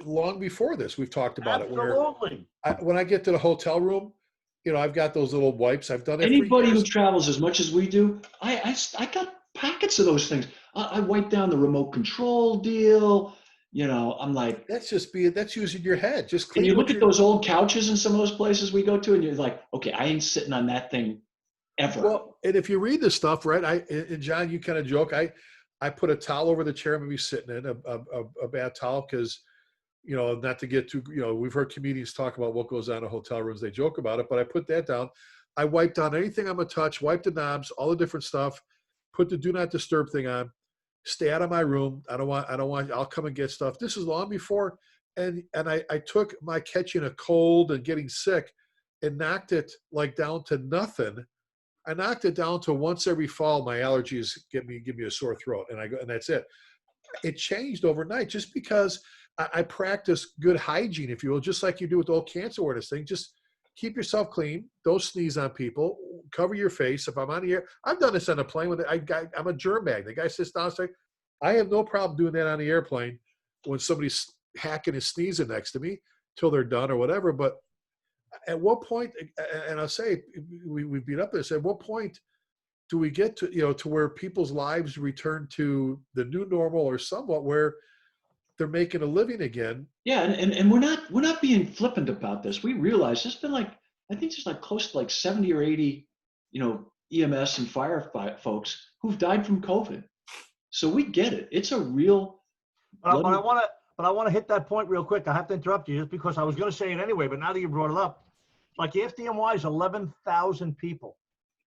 [SPEAKER 2] long before this. We've talked about
[SPEAKER 3] Absolutely.
[SPEAKER 2] it. When I get to the hotel room, I've got those little wipes. I've done it.
[SPEAKER 1] Anybody who travels as much as we do, I got packets of those things. I wipe down the remote control deal. I'm like,
[SPEAKER 2] that's using your head. Just clean.
[SPEAKER 1] And you look at those old couches in some of those places we go to, and you're like, okay, I ain't sitting on that thing ever.
[SPEAKER 2] Well, and if you read this stuff, right, and John, you kind of joke, I put a towel over the chair I'm gonna be sitting in, a bad towel, because, you know, not to get too, you know, we've heard comedians talk about what goes on in hotel rooms. They joke about it, but I put that down. I wipe down anything I'm gonna touch, wipe the knobs, all the different stuff, put the do not disturb thing on, stay out of my room. I don't want, I'll come and get stuff. This is long before, and I took my catching a cold and getting sick and knocked it like down to nothing. I knocked it down to once every fall. My allergies give me a sore throat, and that's it. It changed overnight just because I practice good hygiene, if you will, just like you do with the old cancer awareness thing. Just keep yourself clean. Don't sneeze on people. Cover your face. If I'm on the air, I've done this on a plane with I'm a germ bag. The guy sits down, like, I have no problem doing that on the airplane when somebody's hacking and sneezing next to me till they're done or whatever. But at what point, and I'll say, we beat up this, at what point do we get to, you know, to where people's lives return to the new normal or somewhat where they're making a living again?
[SPEAKER 1] Yeah, and we're not being flippant about this. We realize there's been like, I think there's like close to like 70 or 80, you know, EMS and firefight folks who've died from COVID. So we get it. It's a real.
[SPEAKER 3] But I want to hit that point real quick. I have to interrupt you just because I was going to say it anyway, but now that you brought it up, like the FDNY is 11,000 people.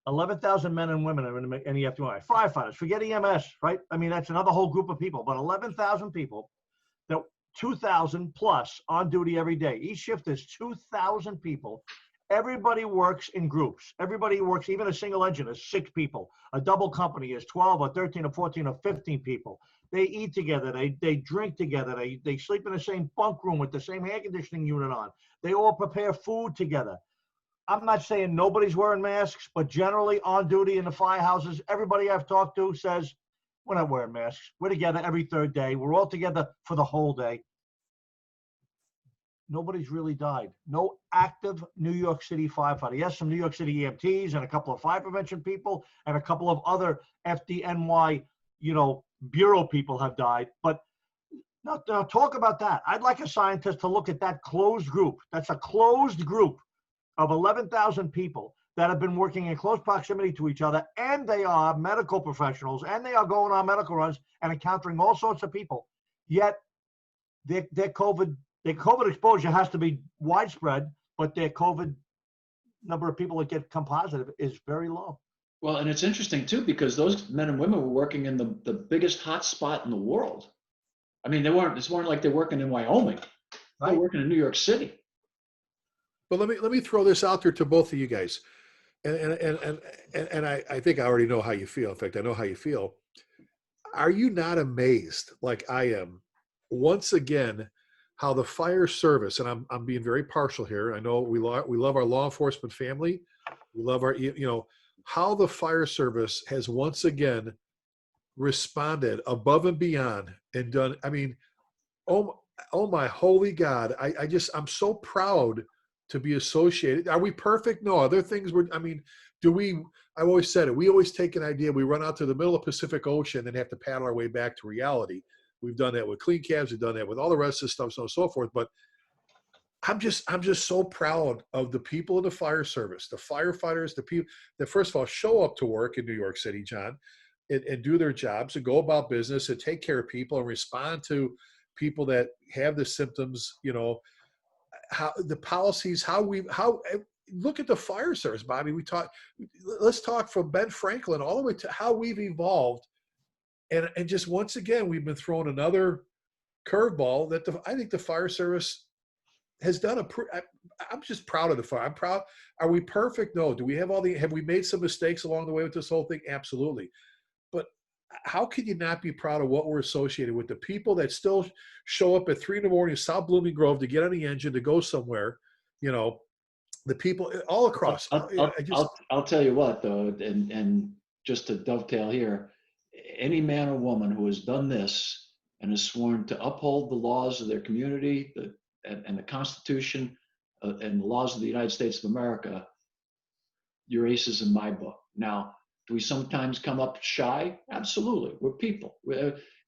[SPEAKER 3] 11,000 men and women are in the FDNY. Firefighters, forget EMS, right? I mean, that's another whole group of people, but 11,000 people, that 2,000 plus on duty every day. Each shift is 2,000 people. Everybody works in groups. Everybody works, even a single engine is 6 people. A double company is 12 or 13 or 14 or 15 people. They eat together. They drink together. They sleep in the same bunk room with the same air conditioning unit on. They all prepare food together. I'm not saying nobody's wearing masks, but generally on duty in the firehouses, everybody I've talked to says, we're not wearing masks. We're together every third day. We're all together for the whole day. Nobody's really died. No active New York City firefighter. Yes, some New York City EMTs and a couple of fire prevention people and a couple of other FDNY, you know, bureau people have died. But now talk about that. I'd like a scientist to look at that closed group. That's a closed group of 11,000 people that have been working in close proximity to each other, and they are medical professionals, and they are going on medical runs and encountering all sorts of people. Yet their COVID exposure has to be widespread, but their COVID number of people that come positive is very low.
[SPEAKER 1] Well, and it's interesting too, because those men and women were working in the biggest hot spot in the world. I mean, this weren't like they're working in Wyoming. They're
[SPEAKER 3] Right.
[SPEAKER 1] working in New York City.
[SPEAKER 2] But let me throw this out there to both of you guys. And I think I already know how you feel. In fact, I know how you feel. Are you not amazed, like I am, once again, how the fire service, and I'm being very partial here. I know we love our law enforcement family. We love our, you know, how the fire service has once again responded above and beyond and done. I mean, oh my holy God. I'm so proud to be associated. Are we perfect? No. Are there things I mean, I've always said it. We always take an idea. We run out to the middle of the Pacific Ocean and have to paddle our way back to reality. We've done that with clean cabs. We've done that with all the rest of the stuff, so on and so forth. But I'm just so proud of the people in the fire service, the firefighters, the people that first of all show up to work in New York City, John, and do their jobs and go about business and take care of people and respond to people that have the symptoms, you know, how the policies, look at the fire service, Bobby. Let's talk from Ben Franklin all the way to how we've evolved. And just once again, we've been thrown another curveball that I think the fire service has done I'm just proud of the fire. I'm proud. Are we perfect? No. Do we have have we made some mistakes along the way with this whole thing? Absolutely. But how can you not be proud of what we're associated with? The people that still show up at 3 a.m. in South Blooming Grove to get on the engine to go somewhere, you know, the people all across.
[SPEAKER 1] I'll tell you what, though, and just to dovetail here, any man or woman who has done this and is sworn to uphold the laws of their community and the Constitution and the laws of the United States of America, you're aces in my book. Now, do we sometimes come up shy? Absolutely. We're people.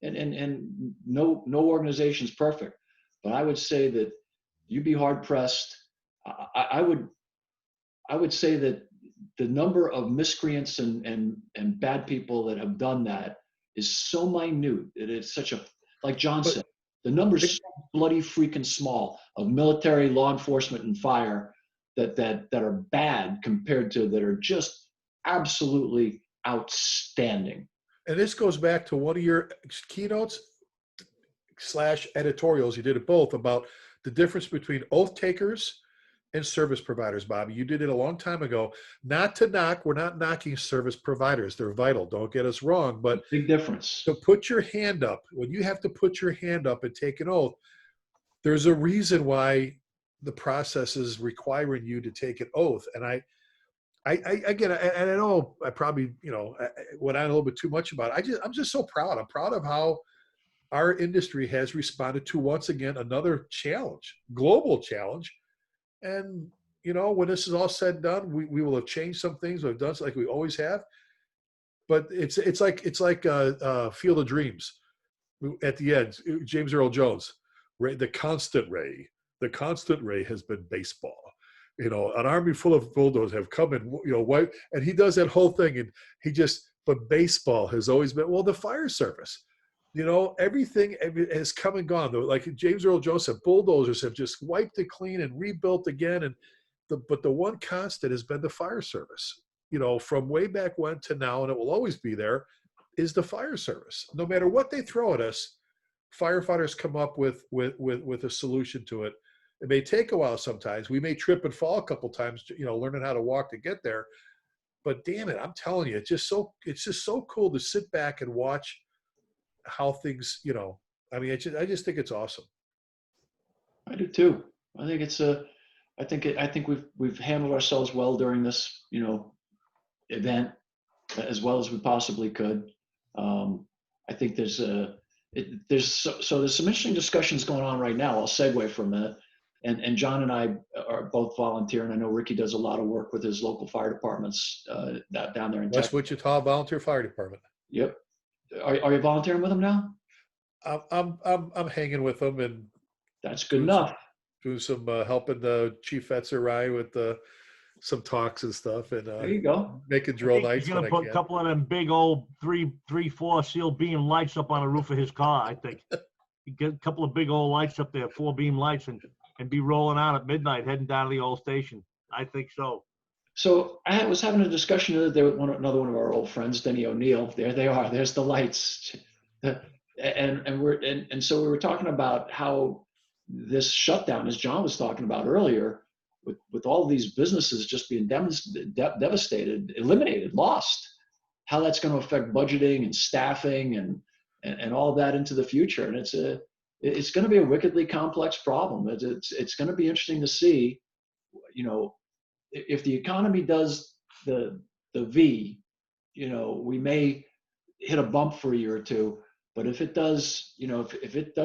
[SPEAKER 1] And no organization's perfect. But I would say that you'd be hard pressed. I would say that the number of miscreants and bad people that have done that is so minute. It is such a, like John
[SPEAKER 2] But
[SPEAKER 1] said, the number's so bloody freaking small of military, law enforcement, and fire that are bad compared to that are just absolutely outstanding.
[SPEAKER 2] and this goes back to one of your keynotes / editorials. You did it both about the difference between oath takers and service providers, Bobby. You did it a long time ago. Not to knock, we're not knocking service providers. They're vital. Don't get us wrong. But
[SPEAKER 1] Big difference.
[SPEAKER 2] to put your hand up, when you have to put your hand up and take an oath, there's a reason why the process is requiring you to take an oath. And I again, and I know I probably, went on a little bit too much about it. I'm just so proud. I'm proud of how our industry has responded to, once again, another challenge, global challenge. And, when this is all said and done, we will have changed some things. We've done like we always have. But it's like Field of Dreams at the end. James Earl Jones, the constant ray has been baseball. An army full of bulldozers have come and wipe, and he does that whole thing, and but baseball has always been, well, the fire service. Everything has come and gone. Like James Earl Jones said, bulldozers have just wiped it clean and rebuilt again. And but the one constant has been the fire service. From way back when to now, and it will always be there, is the fire service. No matter what they throw at us, firefighters come up with a solution to it. It may take a while sometimes. We may trip and fall a couple times, learning how to walk to get there. But damn it, I'm telling you, it's just so cool to sit back and watch how things, I just think it's awesome.
[SPEAKER 1] I do too. I think I think we've handled ourselves well during this, event as well as we possibly could. I think there's some interesting discussions going on right now. I'll segue for a minute. And John and I are both volunteer, and I know Ricky does a lot of work with his local fire departments down there in
[SPEAKER 2] West
[SPEAKER 1] Texas.
[SPEAKER 2] Wichita Volunteer Fire Department.
[SPEAKER 1] Yep. Are you volunteering with them now?
[SPEAKER 2] I'm hanging with them, and
[SPEAKER 1] that's good enough.
[SPEAKER 2] Doing some helping the Chief Etzerai with some talks and stuff, and
[SPEAKER 1] there you go.
[SPEAKER 2] Making drill nights.
[SPEAKER 3] He's gonna put a couple of them big old 3-4 steel beam lights up on the roof of his car. I think you get a couple of big old lights up there, 4 beam lights, and be rolling out at midnight, heading down to the old station. I think so.
[SPEAKER 1] So I was having a discussion the other day with another one of our old friends, Denny O'Neill. There they are. There's the lights, and so we were talking about how this shutdown, as John was talking about earlier, with all these businesses just being devastated, eliminated, lost, how that's going to affect budgeting and staffing and all that into the future. And it's going to be a wickedly complex problem. It's going to be interesting to see, if the economy does the V, we may hit a bump for a year or two. But if it does, if it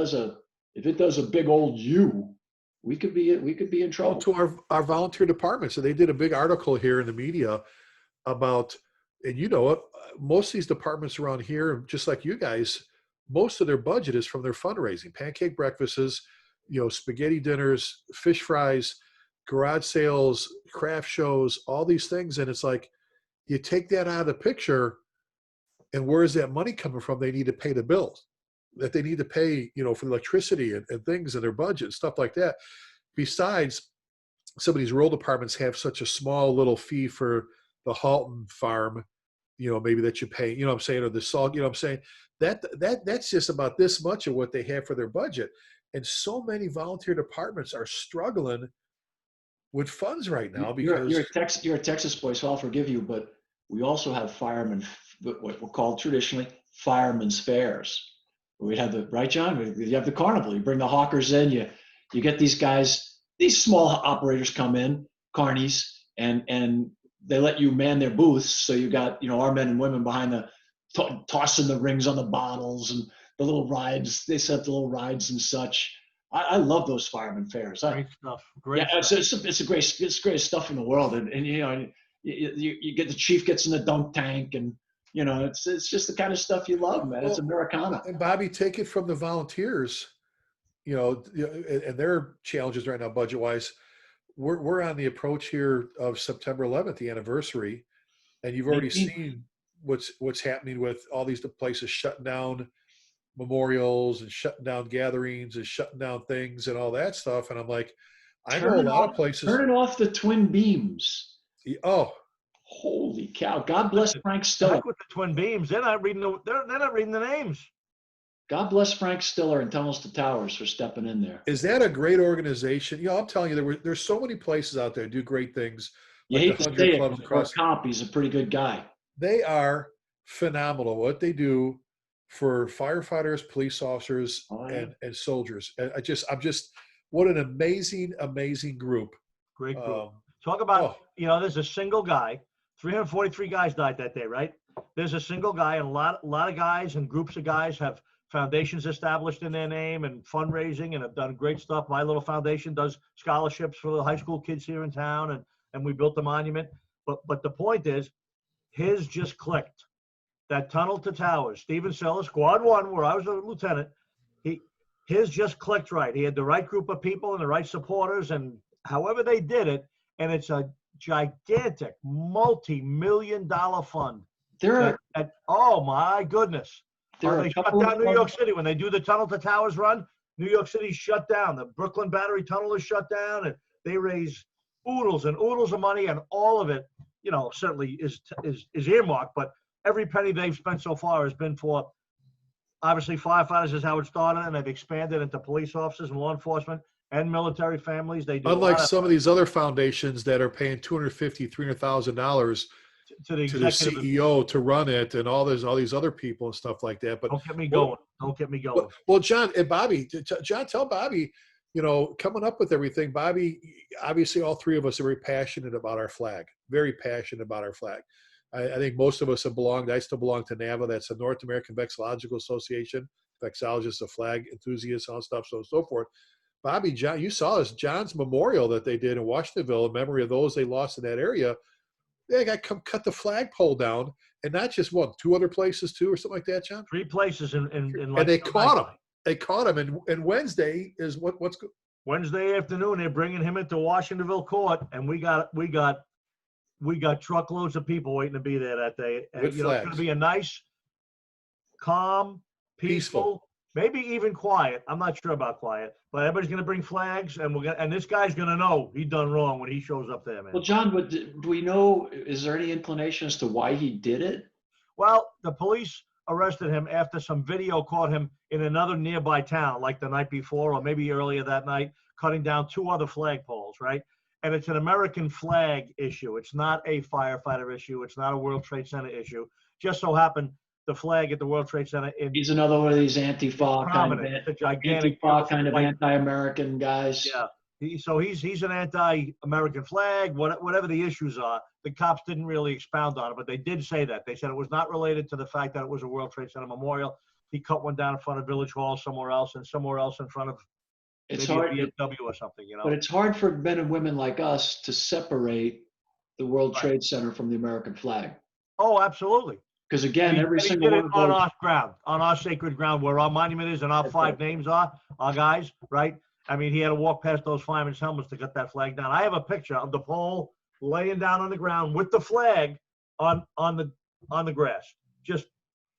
[SPEAKER 1] does a big old U, we could be in trouble.
[SPEAKER 2] To our volunteer department. So they did a big article here in the media about, and most of these departments around here, just like you guys, most of their budget is from their fundraising, pancake breakfasts, spaghetti dinners, fish fries, garage sales, craft shows, all these things. And it's like, you take that out of the picture, and where is that money coming from? They need to pay the bills that they need to pay, for electricity and things in their budget and stuff like that. Besides, some of these rural departments have such a small little fee for the Halton farm, maybe that you pay, what I'm saying, or the salt, what I'm saying, that's just about this much of what they have for their budget. And so many volunteer departments are struggling with funds right now because
[SPEAKER 1] you're a Texas boy, so I'll forgive you, but we also have firemen, what we're called traditionally firemen's fairs. We have right, John? You have the carnival. You bring the hawkers in. You get these guys. These small operators come in, carnies, and they let you man their booths. So you got our men and women behind the tossing the rings on the bottles and the little rides. They set the little rides and such. I love those fireman fairs.
[SPEAKER 3] Great stuff. Great
[SPEAKER 1] stuff.
[SPEAKER 3] It's
[SPEAKER 1] the greatest stuff in the world. And you get the chief gets in the dunk tank and. It's just the kind of stuff you love, man. It's Americana.
[SPEAKER 2] And Bobby, take it from the volunteers, and their challenges right now, budget-wise. we're on the approach here of September 11th, the anniversary, and you've already
[SPEAKER 1] 18th.
[SPEAKER 2] seen what's happening with all these places shutting down memorials and shutting down gatherings and shutting down things and all that stuff. And I'm like, I know a lot of places.
[SPEAKER 1] Turning off the twin beams.
[SPEAKER 2] Oh,
[SPEAKER 1] Holy cow! God bless Frank
[SPEAKER 3] The
[SPEAKER 1] Stiller.
[SPEAKER 3] heck with the twin beams. They're not reading they're not reading the names.
[SPEAKER 1] God bless Frank Stiller and Tunnels to Towers for stepping in there.
[SPEAKER 2] is that a great organization? You know, I'm telling you, there's so many places out there that do great things.
[SPEAKER 1] You
[SPEAKER 2] Like
[SPEAKER 1] hate
[SPEAKER 2] the
[SPEAKER 1] to
[SPEAKER 2] 100
[SPEAKER 1] say it,
[SPEAKER 2] clubs
[SPEAKER 1] but for a
[SPEAKER 2] across.
[SPEAKER 1] cop, he's a pretty good guy.
[SPEAKER 2] They are phenomenal. What they do for firefighters, police officers,
[SPEAKER 1] Oh, yeah.
[SPEAKER 2] and soldiers. I'm just, what an amazing, amazing group.
[SPEAKER 3] Great group.
[SPEAKER 2] Um,
[SPEAKER 3] Talk about,
[SPEAKER 2] oh.
[SPEAKER 3] There's a single guy. 343 guys died that day, right? There's a single guy, and a lot of guys and groups of guys have foundations established in their name and fundraising and have done great stuff. My little foundation does scholarships for the high school kids here in town, and we built the monument. But the point is, his just clicked. That Tunnel to Towers, Stephen Sellers, Squad 1, where I was a lieutenant, his just clicked right. He had the right group of people and the right supporters, and however they did it, and it's a gigantic multi-million-dollar fund. Oh my goodness. They shut down New York City when they do the Tunnel to Towers run. New York City's shut down. The Brooklyn Battery Tunnel is shut down, and they raise oodles and oodles of money, and all of it, certainly is earmarked. But every penny they've spent so far has been for, obviously, firefighters is how it started, and they've expanded into police officers and law enforcement and military families. They do
[SPEAKER 2] unlike some of these other foundations that are paying $250,000, $300,000
[SPEAKER 3] to the
[SPEAKER 2] CEO to run it, and all these other people and stuff like that. But
[SPEAKER 3] don't get me going. Don't get me going.
[SPEAKER 2] Well, John and Bobby, John, tell Bobby, coming up with everything. Bobby, obviously, all three of us are very passionate about our flag. Very passionate about our flag. I think most of us have belonged. I still belong to NAVA. That's the North American Vexillological Association. Vexillologists, a flag enthusiasts, all stuff, so on and so forth. Bobby, John, you saw this John's memorial that they did in Washingtonville in memory of those they lost in that area. They got cut the flagpole down, and not just one, two other places too, or something like that, John.
[SPEAKER 3] 3 places in
[SPEAKER 2] and they caught him. They caught him, and Wednesday is what's
[SPEAKER 3] Wednesday afternoon. They're bringing him into Washingtonville court, and we got truckloads of people waiting to be there that day. And it's going to be a nice, calm, peaceful. Maybe even quiet. I'm not sure about quiet, but everybody's going to bring flags, and this guy's going to know he done wrong when he shows up there, man.
[SPEAKER 1] Well, John, do we know? Is there any inclination as to why he did it?
[SPEAKER 3] Well, the police arrested him after some video caught him in another nearby town, like the night before or maybe earlier that night, cutting down 2 other flagpoles, right? And it's an American flag issue. It's not a firefighter issue. It's not a World Trade Center issue. Just so happened the flag at the World Trade Center.
[SPEAKER 1] He's another one of these Antifa kind of anti-American guys.
[SPEAKER 3] Yeah. So he's an anti-American flag, whatever the issues are. The cops didn't really expound on it, but they did say that. They said it was not related to the fact that it was a World Trade Center memorial. He cut one down in front of Village Hall somewhere else, and somewhere else in front of maybe a BMW or something,
[SPEAKER 1] But it's hard for men and women like us to separate the World Trade Center from the American flag.
[SPEAKER 3] Oh, absolutely.
[SPEAKER 1] Because again, every single one of those,
[SPEAKER 3] on our ground, on our sacred ground, where our monument is and our 5 names are, our guys, right? I mean, he had to walk past those firemen's helmets to get that flag down. I have a picture of the pole laying down on the ground with the flag on the grass. Just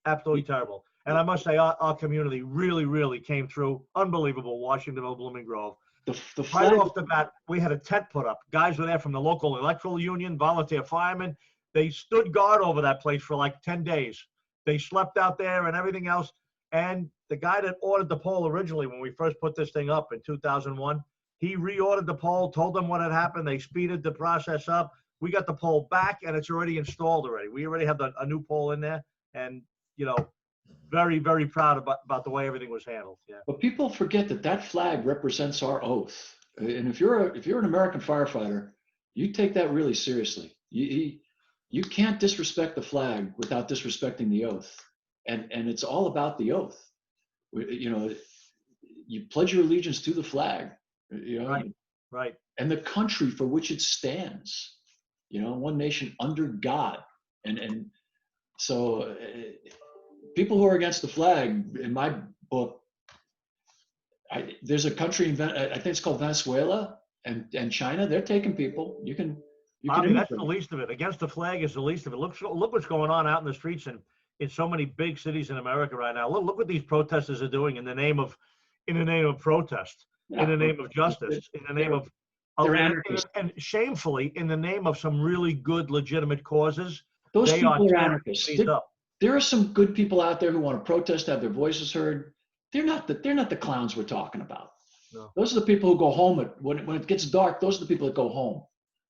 [SPEAKER 3] absolutely terrible. And I must say, our community really, really came through. Unbelievable, Washingtonville, Blooming Grove.
[SPEAKER 1] The flag,
[SPEAKER 3] right off the bat, we had a tent put up. Guys were there from the local electrical union, volunteer firemen. They stood guard over that place for like 10 days. They slept out there and everything else. And the guy that ordered the pole originally, when we first put this thing up in 2001, he reordered the pole, told them what had happened. They speeded the process up. We got the pole back, and it's already installed already. We already have a new pole in there. And, very, very proud about the way everything was handled. Yeah.
[SPEAKER 1] But people forget that flag represents our oath. And if you're an American firefighter, you take that really seriously. You can't disrespect the flag without disrespecting the oath. And it's all about the oath. You pledge your allegiance to the flag,
[SPEAKER 3] Right.
[SPEAKER 1] And the country for which it stands, one nation under God. And so people who are against the flag, in my book, there's a country I think it's called Venezuela. And China, they're taking people. You can
[SPEAKER 3] Bobby, that's the
[SPEAKER 1] immigrate.
[SPEAKER 3] least of it. Against the flag is the least of it. Look what's going on out in the streets in so many big cities in America right now. Look what these protesters are doing in the name of protest, in the name of justice, in the name of
[SPEAKER 1] They're anarchists.
[SPEAKER 3] and shamefully in the name of some really good legitimate causes.
[SPEAKER 1] Those
[SPEAKER 3] They are
[SPEAKER 1] people are
[SPEAKER 3] tearing
[SPEAKER 1] anarchists.
[SPEAKER 3] things up.
[SPEAKER 1] There are some good people out there who want to protest, have their voices heard. They're not the clowns we're talking about.
[SPEAKER 3] No.
[SPEAKER 1] Those are the people who go home when it gets dark. Those are the people that go home.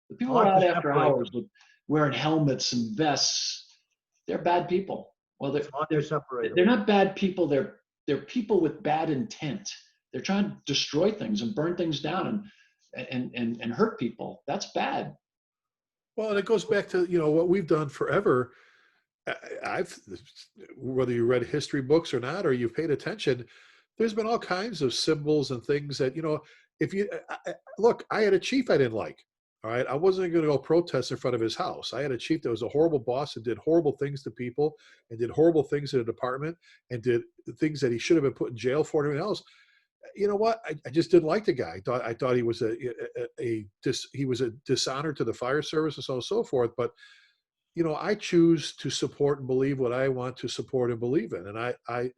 [SPEAKER 1] The people who are out after hours with wearing helmets and vests, they're bad people. Well, they're not bad people. They're people with bad intent. They're trying to destroy things and burn things down and hurt people. That's bad.
[SPEAKER 2] Well, and it goes back to, what we've done forever. I've, whether you read history books or not, or you've paid attention, there's been all kinds of symbols and things that, if you look, I had a chief I didn't like. All right. I wasn't going to go protest in front of his house. I had a chief that was a horrible boss and did horrible things to people and did horrible things in the department and did things that he should have been put in jail for and everything else. You know what? I just didn't like the guy. I thought he was he was a dishonor to the fire service and so on and so forth. But, I choose to support and believe what I want to support and believe in. And I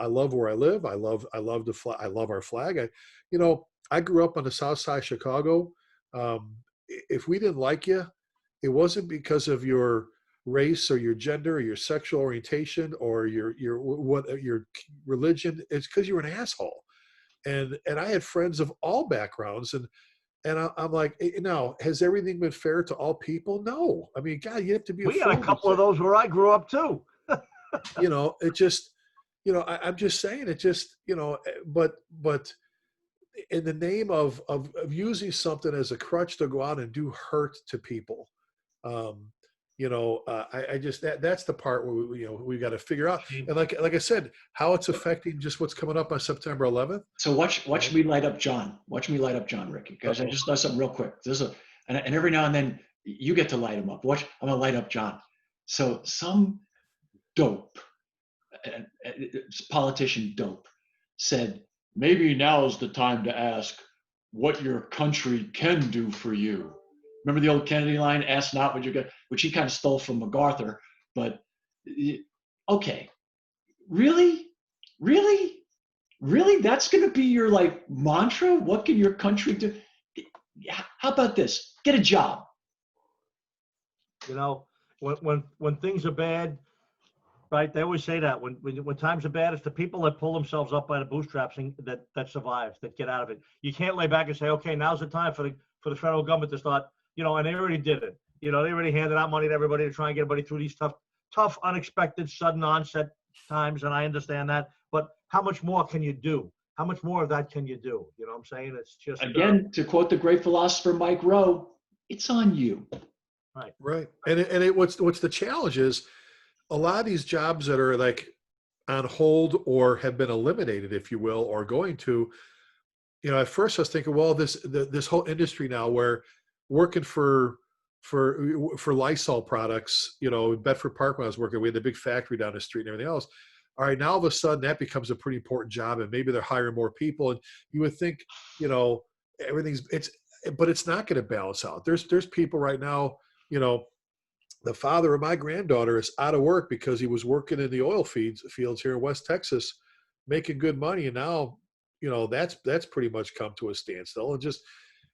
[SPEAKER 2] love where I live. I love the flag. I love our flag. I grew up on the South Side of Chicago. If we didn't like you, it wasn't because of your race or your gender or your sexual orientation or your religion. It's because you were an asshole. And I had friends of all backgrounds, and I'm like, now, has everything been fair to all people? No. I mean, God, you have to be.
[SPEAKER 3] We had a couple of those where I grew up too.
[SPEAKER 2] It just, I'm just saying it just, but in the name of using something as a crutch to go out and do hurt to people, I just, that's the part where we got to figure out. And like I said, how it's affecting just what's coming up on September 11th.
[SPEAKER 1] So watch me light up John. Watch me light up John, Ricky, because I just know something real quick. And every now and then you get to light him up. Watch, I'm gonna light up John. So some dope, politician dope, said, maybe now's the time to ask what your country can do for you. Remember the old Kennedy line, ask not what you're going to, which he kind of stole from MacArthur. But okay, really? That's going to be your mantra? What can your country do? How about this? Get a job.
[SPEAKER 3] When things are bad, right? They always say that when times are bad, it's the people that pull themselves up by the bootstraps and that survive, that get out of it. You can't lay back and say, okay, now's the time for the federal government to start, and they already did it. They already handed out money to everybody to try and get everybody through these tough, unexpected, sudden onset times, and I understand that. But how much more can you do? How much more of that can you do? You know what I'm saying? It's just
[SPEAKER 1] again, to quote the great philosopher Mike Rowe, it's on you.
[SPEAKER 2] Right. And what's the challenge is, a lot of these jobs that are on hold or have been eliminated, if you will, or going to, at first I was thinking, well, this whole industry now where working for Lysol products, in Bedford Park when I was working, we had the big factory down the street and everything else. All right, now all of a sudden that becomes a pretty important job, and maybe they're hiring more people, and you would think, but it's not going to balance out. There's people right now, the father of my granddaughter is out of work because he was working in the oil fields here in West Texas, making good money. And now, that's pretty much come to a standstill. And just,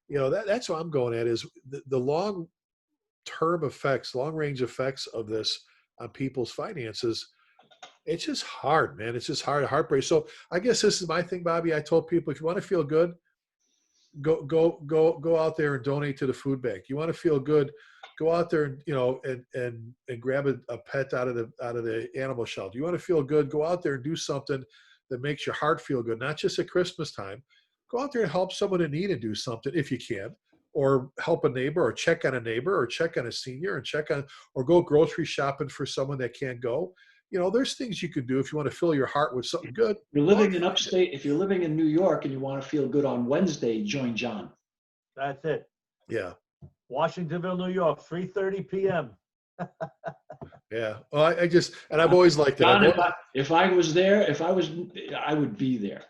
[SPEAKER 2] that's what I'm going at is the long-term effects, long-range effects of this on people's finances. It's just hard, man. It's just heartbreak. So I guess this is my thing, Bobby. I told people, if you want to feel good, go out there and donate to the food bank. You want to feel good, go out there and grab a pet out of the animal shelter. You want to feel good, go out there and do something that makes your heart feel good, not just at Christmas time. Go out there and help someone in need and do something if you can, or help a neighbor, or check on a neighbor, or check on a senior, and or go grocery shopping for someone that can't go. There's things you can do if you want to fill your heart with something good.
[SPEAKER 1] You're living in upstate. If you're living in New York and you want to feel good on Wednesday, join John.
[SPEAKER 3] That's it.
[SPEAKER 2] Yeah.
[SPEAKER 3] Washingtonville, New York, 3:30 p.m.
[SPEAKER 2] Yeah. Well, I've always liked it.
[SPEAKER 1] John, if I was there, I would be there.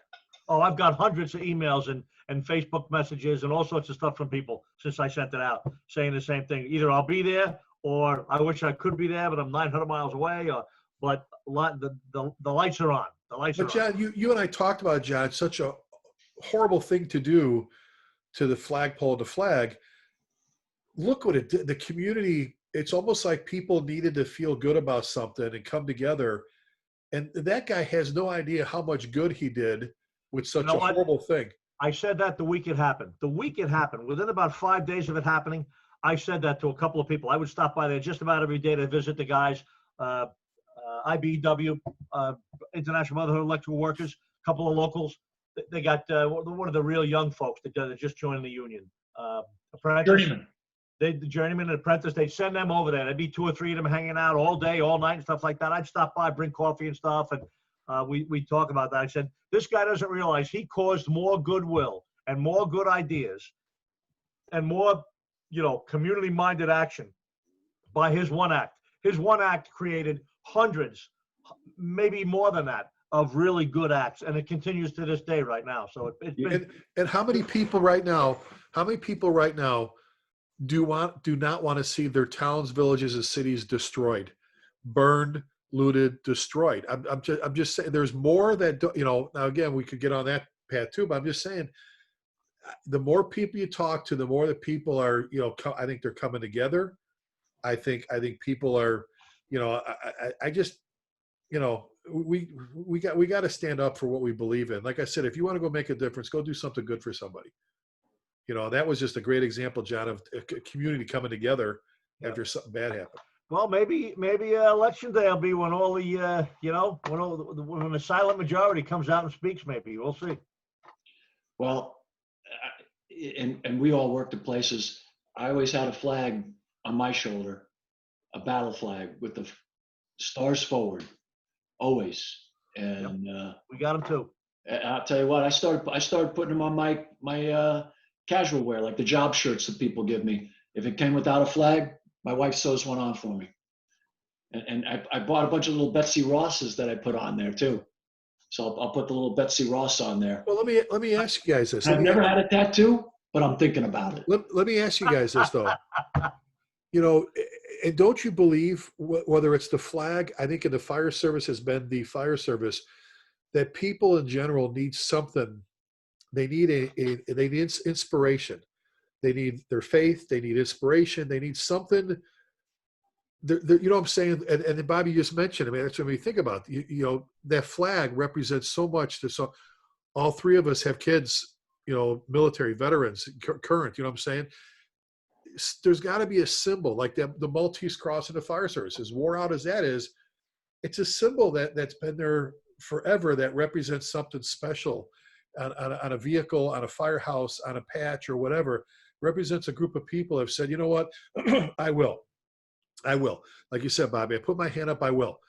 [SPEAKER 3] Oh, I've got hundreds of emails and and Facebook messages and all sorts of stuff from people since I sent it out, saying the same thing. Either I'll be there, or I wish I could be there, but I'm 900 miles away. But the lights are on. The lights
[SPEAKER 2] But
[SPEAKER 3] are
[SPEAKER 2] John,
[SPEAKER 3] on.
[SPEAKER 2] you and I talked about it, John. It's such a horrible thing to do to the flagpole, the flag. Look what it did. The community, it's almost like people needed to feel good about something and come together. And that guy has no idea how much good he did with such
[SPEAKER 3] You know
[SPEAKER 2] a
[SPEAKER 3] what?
[SPEAKER 2] horrible thing.
[SPEAKER 3] I said that the week it happened. The week it happened, within about 5 days of it happening, I said that to a couple of people. I would stop by there just about every day to visit the guys, IBW, International Brotherhood of Electrical Workers, a couple of locals. They got one of the real young folks that just joined the union. Apprentice.
[SPEAKER 1] Journeyman.
[SPEAKER 3] The journeyman and apprentice, they'd send them over there. There'd be 2 or 3 of them hanging out all day, all night and stuff like that. I'd stop by, bring coffee and stuff, and we'd talk about that. I said, this guy doesn't realize he caused more goodwill and more good ideas and more, community-minded action by his one act. His one act created hundreds, maybe more than that, of really good acts, and it continues to this day right now. So it's been.
[SPEAKER 2] And how many people right now do not want to see their towns, villages, and cities destroyed, burned, looted, destroyed? I'm just saying there's more that now again we could get on that path too, but I'm just saying the more people you talk to, the more that people are I think they're coming together. I think people are I just we got to stand up for what we believe in. Like I said, if you want to go make a difference, go do something good for somebody. That was just a great example, John, of a community coming together after something bad happened.
[SPEAKER 3] Well, maybe election day will be when all the when the silent majority comes out and speaks. Maybe we'll see.
[SPEAKER 1] Well, and we all worked at places. I always had a flag on my shoulder, a battle flag with the stars forward, always. And
[SPEAKER 3] we got them too.
[SPEAKER 1] I'll tell you what, I started putting them on my casual wear, like the job shirts that people give me. If it came without a flag, my wife sews one on for me. And I bought a bunch of little Betsy Rosses that I put on there too. So I'll put the little Betsy Ross on there.
[SPEAKER 2] Well, let me ask you guys this.
[SPEAKER 1] I've never had a tattoo, but I'm thinking about it.
[SPEAKER 2] Let me ask you guys this though. And don't you believe whether it's the flag? I think in the fire service has been the fire service that people in general need something. They need they need inspiration. They need their faith. They need inspiration. They need something. What I'm saying? And Bobby just mentioned. I mean, that's when we think about that flag represents so much. So all 3 of us have kids, military veterans, current. You know what I'm saying? There's got to be a symbol like the Maltese Cross in the fire service. As wore out as that is, it's a symbol that's been there forever that represents something special. On a vehicle, on a firehouse, on a patch or whatever, represents a group of people have said, you know what, I will. Like you said, Bobby, I put my hand up, I will.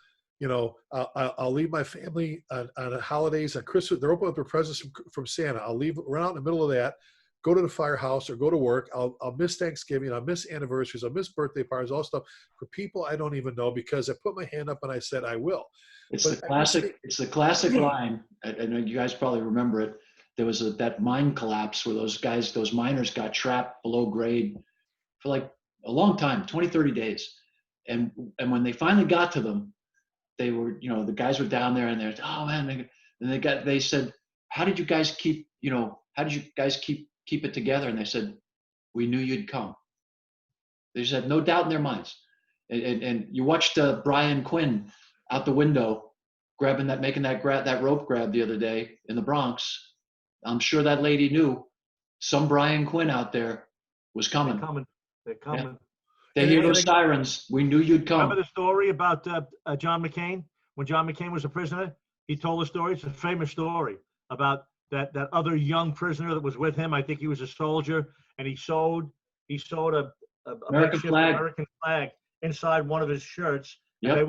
[SPEAKER 2] I'll leave my family on holidays, on Christmas. They're opening up their presents from Santa. I'll run out in the middle of that, go to the firehouse or go to work. I'll miss Thanksgiving. I'll miss anniversaries. I'll miss birthday parties, all stuff for people I don't even know because I put my hand up and I said, I will.
[SPEAKER 1] It's the classic line. I know you guys probably remember it. There was that mine collapse where those miners got trapped below grade for like a long time, 20, 30 days. And when they finally got to them, they were, the guys were down there and they're, oh man, they said, how did you guys keep it together? And they said, we knew you'd come. They just had no doubt in their minds. And you watched Brian Quinn out the window making that rope grab the other day in the Bronx. I'm sure that lady knew some Brian Quinn out there was coming.
[SPEAKER 3] They're coming.
[SPEAKER 1] Yeah. They hear those sirens. We knew you'd come.
[SPEAKER 3] Remember the story about John McCain? When John McCain was a prisoner, he told a story. It's a famous story about that other young prisoner that was with him. I think he was a soldier, and he sewed a
[SPEAKER 1] American
[SPEAKER 3] flag inside one of his shirts.
[SPEAKER 1] Yep.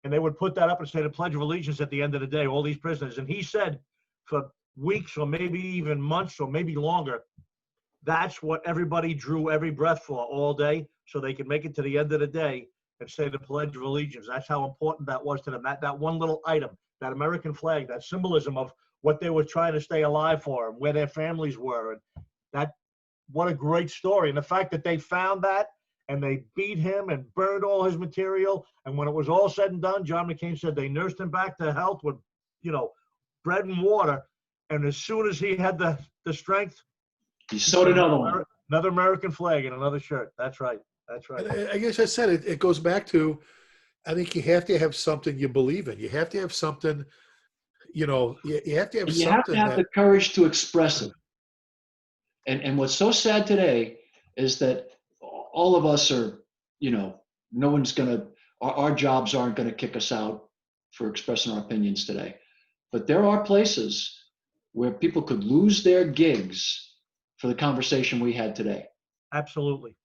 [SPEAKER 3] And they would put that up and say the Pledge of Allegiance at the end of the day, all these prisoners. And he said for weeks or maybe even months or maybe longer, that's what everybody drew every breath for all day so they could make it to the end of the day and say the Pledge of Allegiance. That's how important that was to them. That one little item, that American flag, that symbolism of what they were trying to stay alive for, and where their families were. And that, what a great story. And the fact that they found that and they beat him and burned all his material. And when it was all said and done, John McCain said they nursed him back to health with, bread and water. And as soon as he had the strength,
[SPEAKER 1] he sewed another one.
[SPEAKER 3] Another American flag and another shirt. That's right. That's right.
[SPEAKER 2] And I guess I said it goes back to, I think you have to have something you believe in. You have to have something, you have to have
[SPEAKER 1] And you
[SPEAKER 2] something.
[SPEAKER 1] have to have the courage to express it. And what's so sad today is that all of us are, no one's our jobs aren't going to kick us out for expressing our opinions today. But there are places where people could lose their gigs for the conversation we had today.
[SPEAKER 3] Absolutely.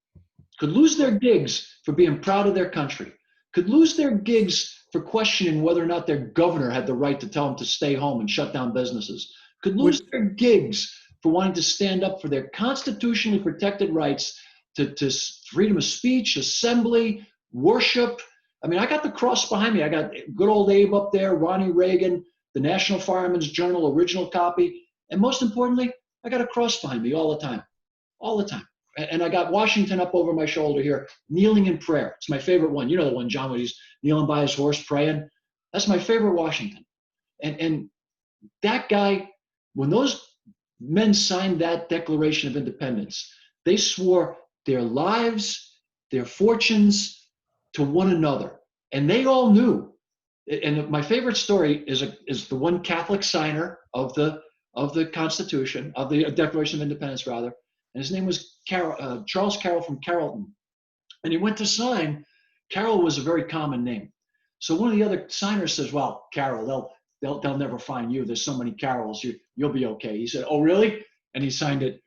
[SPEAKER 1] Could lose their gigs for being proud of their country. Could lose their gigs for questioning whether or not their governor had the right to tell them to stay home and shut down businesses. Could lose their gigs for wanting to stand up for their constitutionally protected rights to freedom of speech, assembly, worship. I mean, I got the cross behind me. I got good old Abe up there, Ronnie Reagan, the National Fireman's Journal, original copy. And most importantly, I got a cross behind me all the time. And I got Washington up over my shoulder here, kneeling in prayer. It's my favorite one. You know the one, John, when he's kneeling by his horse praying. That's my favorite Washington. And that guy, when those men signed that Declaration of Independence, they swore their lives, their fortunes to one another. And they all knew. And my favorite story is the one Catholic signer of the Constitution, of the Declaration of Independence, rather. And his name was Charles Carroll from Carrollton. And he went to sign. Carroll was a very common name. So one of the other signers says, well, Carroll, they'll never find you. There's so many Carrolls. You'll be okay. He said, oh, really? And he signed it,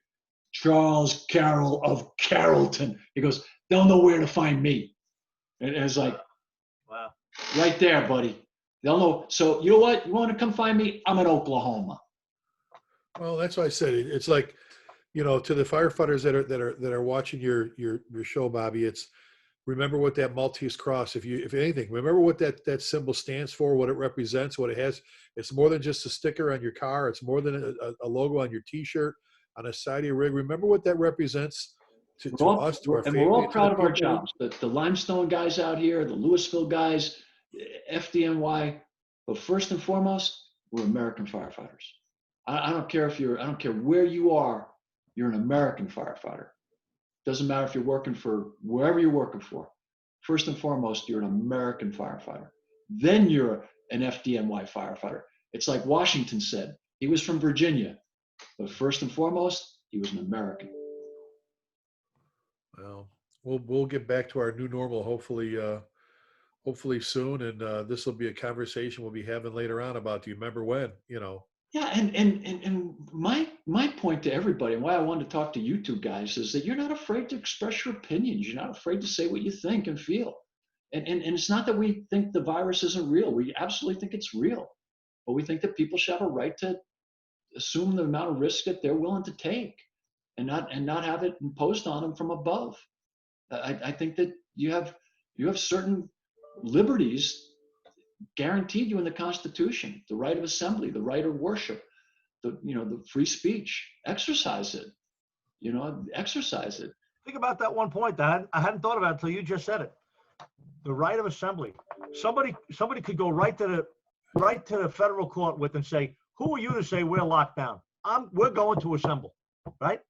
[SPEAKER 1] Charles Carroll of Carrollton. He goes, they'll know where to find me. And it's like,
[SPEAKER 3] wow,
[SPEAKER 1] right there, buddy. They'll know. So you know what? You want to come find me? I'm in Oklahoma.
[SPEAKER 2] Well, that's why I said it. It's like, to the firefighters that are watching your show, Bobby, it's remember what that Maltese cross, if anything, remember what that symbol stands for, what it represents, what it has. It's more than just a sticker on your car. It's more than a logo on your T-shirt, on a side of your rig. Remember what that represents to us, to our family.
[SPEAKER 1] And we're all proud of our jobs. The Limestone guys out here, the Louisville guys, FDNY. But first and foremost, we're American firefighters. I don't care where you are. You're an American firefighter. Doesn't matter if you're working for wherever you're working for. First and foremost, you're an American firefighter. Then you're an FDNY firefighter. It's like Washington said. He was from Virginia, but first and foremost, he was an American.
[SPEAKER 2] Well, we'll get back to our new normal, hopefully soon, and this will be a conversation we'll be having later on about. Do you remember when?
[SPEAKER 1] Yeah, and my point to everybody, and why I wanted to talk to you two guys, is that you're not afraid to express your opinions. You're not afraid to say what you think and feel. And it's not that we think the virus isn't real. We absolutely think it's real. But we think that people should have a right to assume the amount of risk that they're willing to take and not have it imposed on them from above. I think that you have certain liberties guaranteed you in the Constitution: the right of assembly, the right of worship, the free speech. Exercise it. Exercise it.
[SPEAKER 3] Think about that one point that I hadn't thought about until you just said it. The right of assembly. Somebody could go right to the federal court with and say, "Who are you to say we're locked down? We're going to assemble." Right?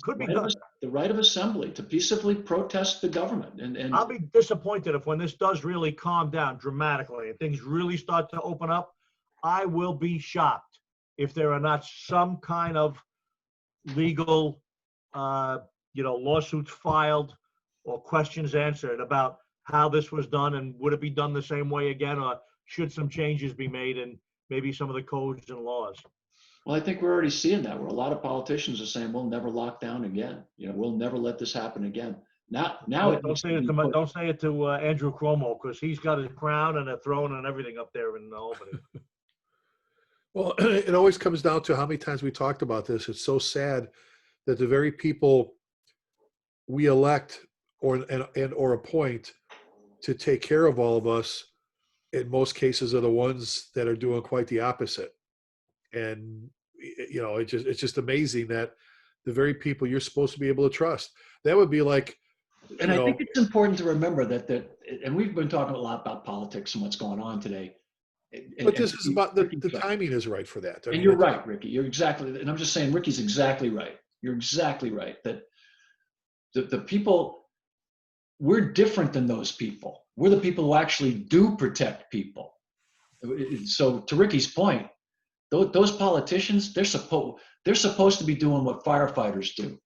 [SPEAKER 3] Could be done.
[SPEAKER 1] The right of assembly to peaceably protest the government. And
[SPEAKER 3] I'll be disappointed if when this does really calm down dramatically and things really start to open up, I will be shocked if there are not some kind of legal, lawsuits filed or questions answered about how this was done, and would it be done the same way again, or should some changes be made in maybe some of the codes and laws.
[SPEAKER 1] Well, I think we're already seeing that, where a lot of politicians are saying we'll never lock down again. We'll never let this happen again. Now,
[SPEAKER 3] don't say it to Andrew Cuomo, because he's got his crown and a throne and everything up there in Albany.
[SPEAKER 2] Well, it always comes down to how many times we talked about this. It's so sad that the very people we elect or appoint to take care of all of us, in most cases, are the ones that are doing quite the opposite. And it's just amazing that the very people you're supposed to be able to trust, that would be like,
[SPEAKER 1] And I think it's important to remember that, and we've been talking a lot about politics and what's going on today.
[SPEAKER 2] But this is about the timing is right for that.
[SPEAKER 1] And you're right, Ricky. You're exactly, and I'm just saying, Ricky's exactly right. You're exactly right that the people, we're different than those people. We're the people who actually do protect people. So to Ricky's point, those politicians, they're supposed to be doing what firefighters do,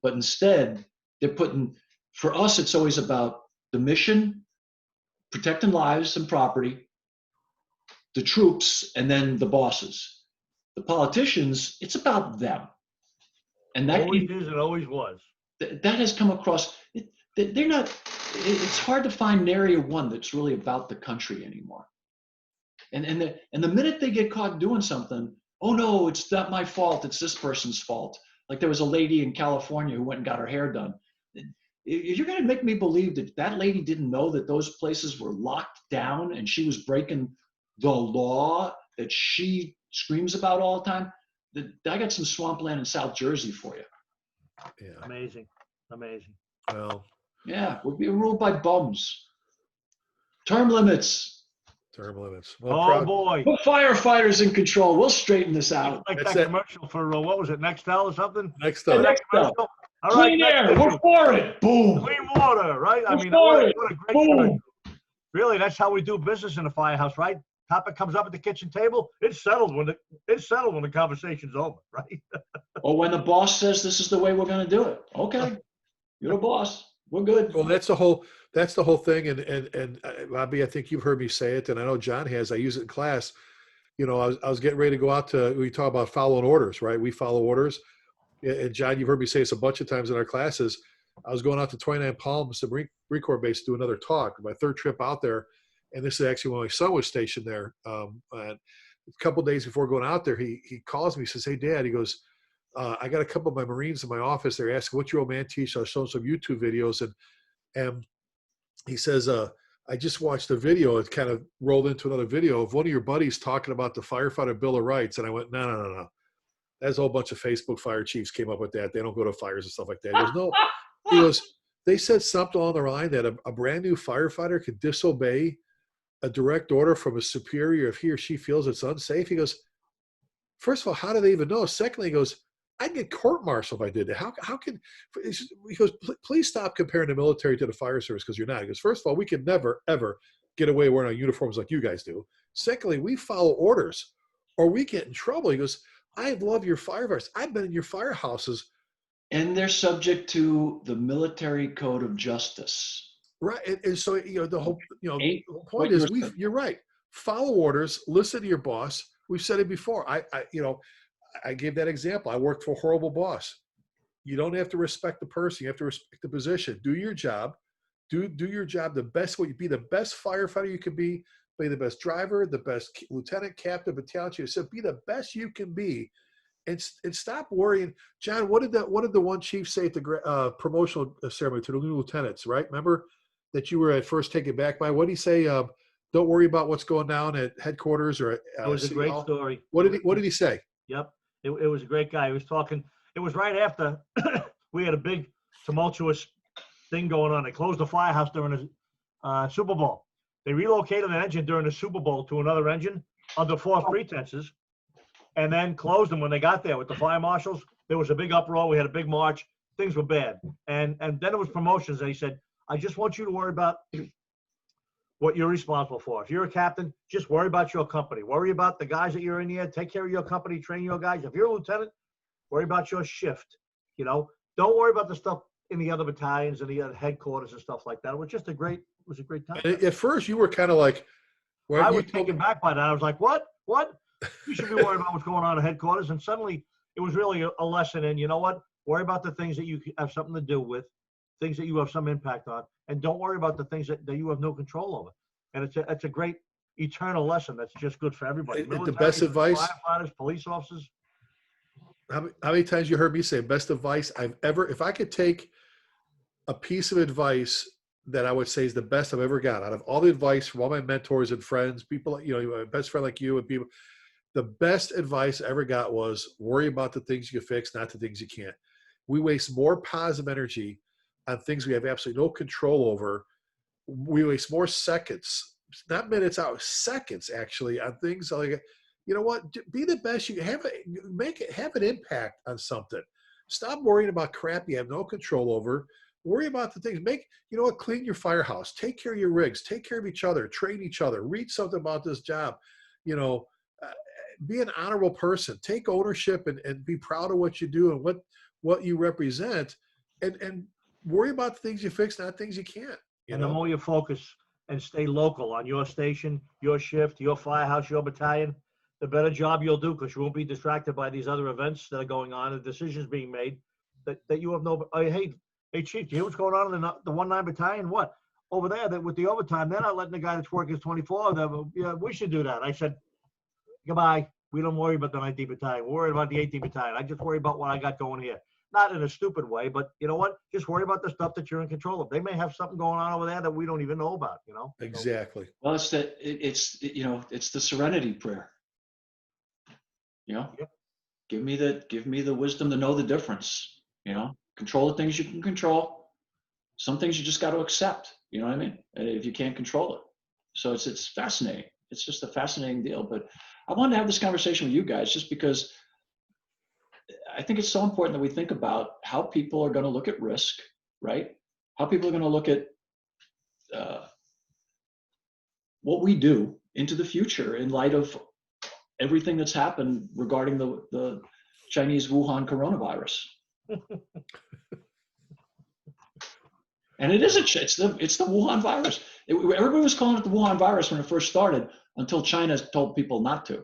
[SPEAKER 1] but instead they're putting, for us, it's always about the mission, protecting lives and property, the troops, and then the bosses. The politicians, it's about them. And that
[SPEAKER 3] always is and always was.
[SPEAKER 1] That has come across. They're not. It's hard to find nary one that's really about the country anymore. And the minute they get caught doing something, oh no, it's not my fault. It's this person's fault. Like there was a lady in California who went and got her hair done. You're going to make me believe that that lady didn't know that those places were locked down and she was breaking the law that she screams about all the time? I got some swampland in South Jersey for you.
[SPEAKER 2] Yeah.
[SPEAKER 3] Amazing.
[SPEAKER 2] Well,
[SPEAKER 1] yeah, we're being ruled by bums. Term limits.
[SPEAKER 2] Well,
[SPEAKER 3] boy.
[SPEAKER 1] Put firefighters in control. We'll straighten this out.
[SPEAKER 3] It's like that commercial for, what was it, Nextel or something?
[SPEAKER 2] Nextel.
[SPEAKER 3] All
[SPEAKER 1] Clean air. We're for it. Boom.
[SPEAKER 3] Clean water, right? I mean,
[SPEAKER 1] what
[SPEAKER 3] a great commercial. Really, that's how we do business in a firehouse, right? Topic comes up at the kitchen table, it's settled when the conversation's over, right?
[SPEAKER 1] Or when the boss says this is the way we're going to do it. Okay, you're the boss. We're good.
[SPEAKER 2] Well, that's the whole thing. And Bobby, I think you've heard me say it, and I know John has. I use it in class. I was getting ready to go out we talk about following orders, right? We follow orders. And John, you've heard me say this a bunch of times in our classes. I was going out to 29 Palms, the Marine Corps base, to do another talk. My third trip out there. And this is actually when my son was stationed there. And a couple of days before going out there, he calls me. He says, "Hey, Dad," he goes, "I got a couple of my Marines in my office. They're asking, what's your old man teach?" I was showing some YouTube videos. And he says, "I just watched a video. It kind of rolled into another video of one of your buddies talking about the firefighter Bill of Rights." And I went, no. That's a whole bunch of Facebook fire chiefs came up with that. They don't go to fires and stuff like that. He goes, no. He goes, they said something along the line that a brand new firefighter could disobey a direct order from a superior if he or she feels it's unsafe. He goes, first of all, how do they even know? Secondly, he goes, I'd get court-martialed if I did that. How can, he goes, please stop comparing the military to the fire service, because you're not. He goes, first of all, we could never, ever get away wearing our uniforms like you guys do. Secondly, we follow orders or we get in trouble. He goes, I love your firefighters. I've been in your firehouses.
[SPEAKER 1] And they're subject to the military code of justice.
[SPEAKER 2] Right. And so, the whole point is, you're right. Follow orders, listen to your boss. We've said it before. I gave that example. I worked for a horrible boss. You don't have to respect the person. You have to respect the position. Do your job. Do your job the best way. Be the best firefighter you can be. Be the best driver, the best lieutenant, captain, battalion chief. So be the best you can be, and stop worrying. John, what did the one chief say at the promotional ceremony to the new lieutenants? Right? Remember that you were at first taken back by. What did he say? Don't worry about what's going down at headquarters or. It
[SPEAKER 3] was a great story.
[SPEAKER 2] What did he say?
[SPEAKER 3] Yep, it was a great guy. He was talking. It was right after we had a big tumultuous thing going on. They closed the firehouse during the Super Bowl. They relocated an engine during the Super Bowl to another engine under false pretenses, and then closed them when they got there with the fire marshals. There was a big uproar. We had a big march. Things were bad. And then it was promotions. And he said, I just want you to worry about what you're responsible for. If you're a captain, just worry about your company. Worry about the guys that you're in here. Take care of your company. Train your guys. If you're a lieutenant, worry about your shift. Don't worry about the stuff in the other battalions and the other headquarters and stuff like that. It was just a great time.
[SPEAKER 2] At first, you were kind of like,
[SPEAKER 3] I was taken back by that. I was like, what? You should be worried about what's going on at headquarters. And suddenly it was really a lesson in, you know what? Worry about the things that you have something to do with, things that you have some impact on, and don't worry about the things that you have no control over. And it's a great eternal lesson that's just good for everybody.
[SPEAKER 2] The best advice,
[SPEAKER 3] firefighters, police officers.
[SPEAKER 2] How many times you heard me say best advice I've ever, if I could take a piece of advice that I would say is the best I've ever got out of all the advice from all my mentors and friends, people, my best friend like you and people, The best advice I ever got was worry about the things you can fix, not the things you can't. We waste more positive energy on things we have absolutely no control over. We waste more seconds, not minutes, hours, seconds actually, on things like, you know what, be the best you have, have an impact on something. Stop worrying about crap you have no control over. Worry about the things. You know what, clean your firehouse, take care of your rigs, take care of each other, train each other, read something about this job, you know, uh, be an honorable person, take ownership and be proud of what you do and what you represent, and worry about the things you fix, not things you can't. You
[SPEAKER 3] And the
[SPEAKER 2] know,
[SPEAKER 3] more you focus and stay local on your station, your shift, your firehouse, your battalion, the better job you'll do, because you won't be distracted by these other events that are going on and decisions being made that you have no. Hey, Chief, do you hear what's going on in the 1-9 battalion? What? Over there, that with the overtime, they're not letting the guy that's working 24. Yeah, we should do that. I said, goodbye. We don't worry about the 19th battalion. We're worried about the 18th battalion. I just worry about what I got going here. Not in a stupid way, but you know what? Just worry about the stuff that you're in control of. They may have something going on over there that we don't even know about, you know?
[SPEAKER 2] exactly.
[SPEAKER 1] Well, it's the serenity prayer. You know,
[SPEAKER 3] Yep.
[SPEAKER 1] give me the wisdom to know the difference. You know, control the things you can control. Some things you just got to accept. You know what I mean? And if you can't control it, so it's fascinating. It's just a fascinating deal. But I wanted to have this conversation with you guys just because I think it's so important that we think about how people are going to look at risk, right? How people are going to look at what we do into the future in light of everything that's happened regarding the Chinese Wuhan coronavirus. And it's the Wuhan virus. Everybody was calling it the Wuhan virus when it first started until China told people not to.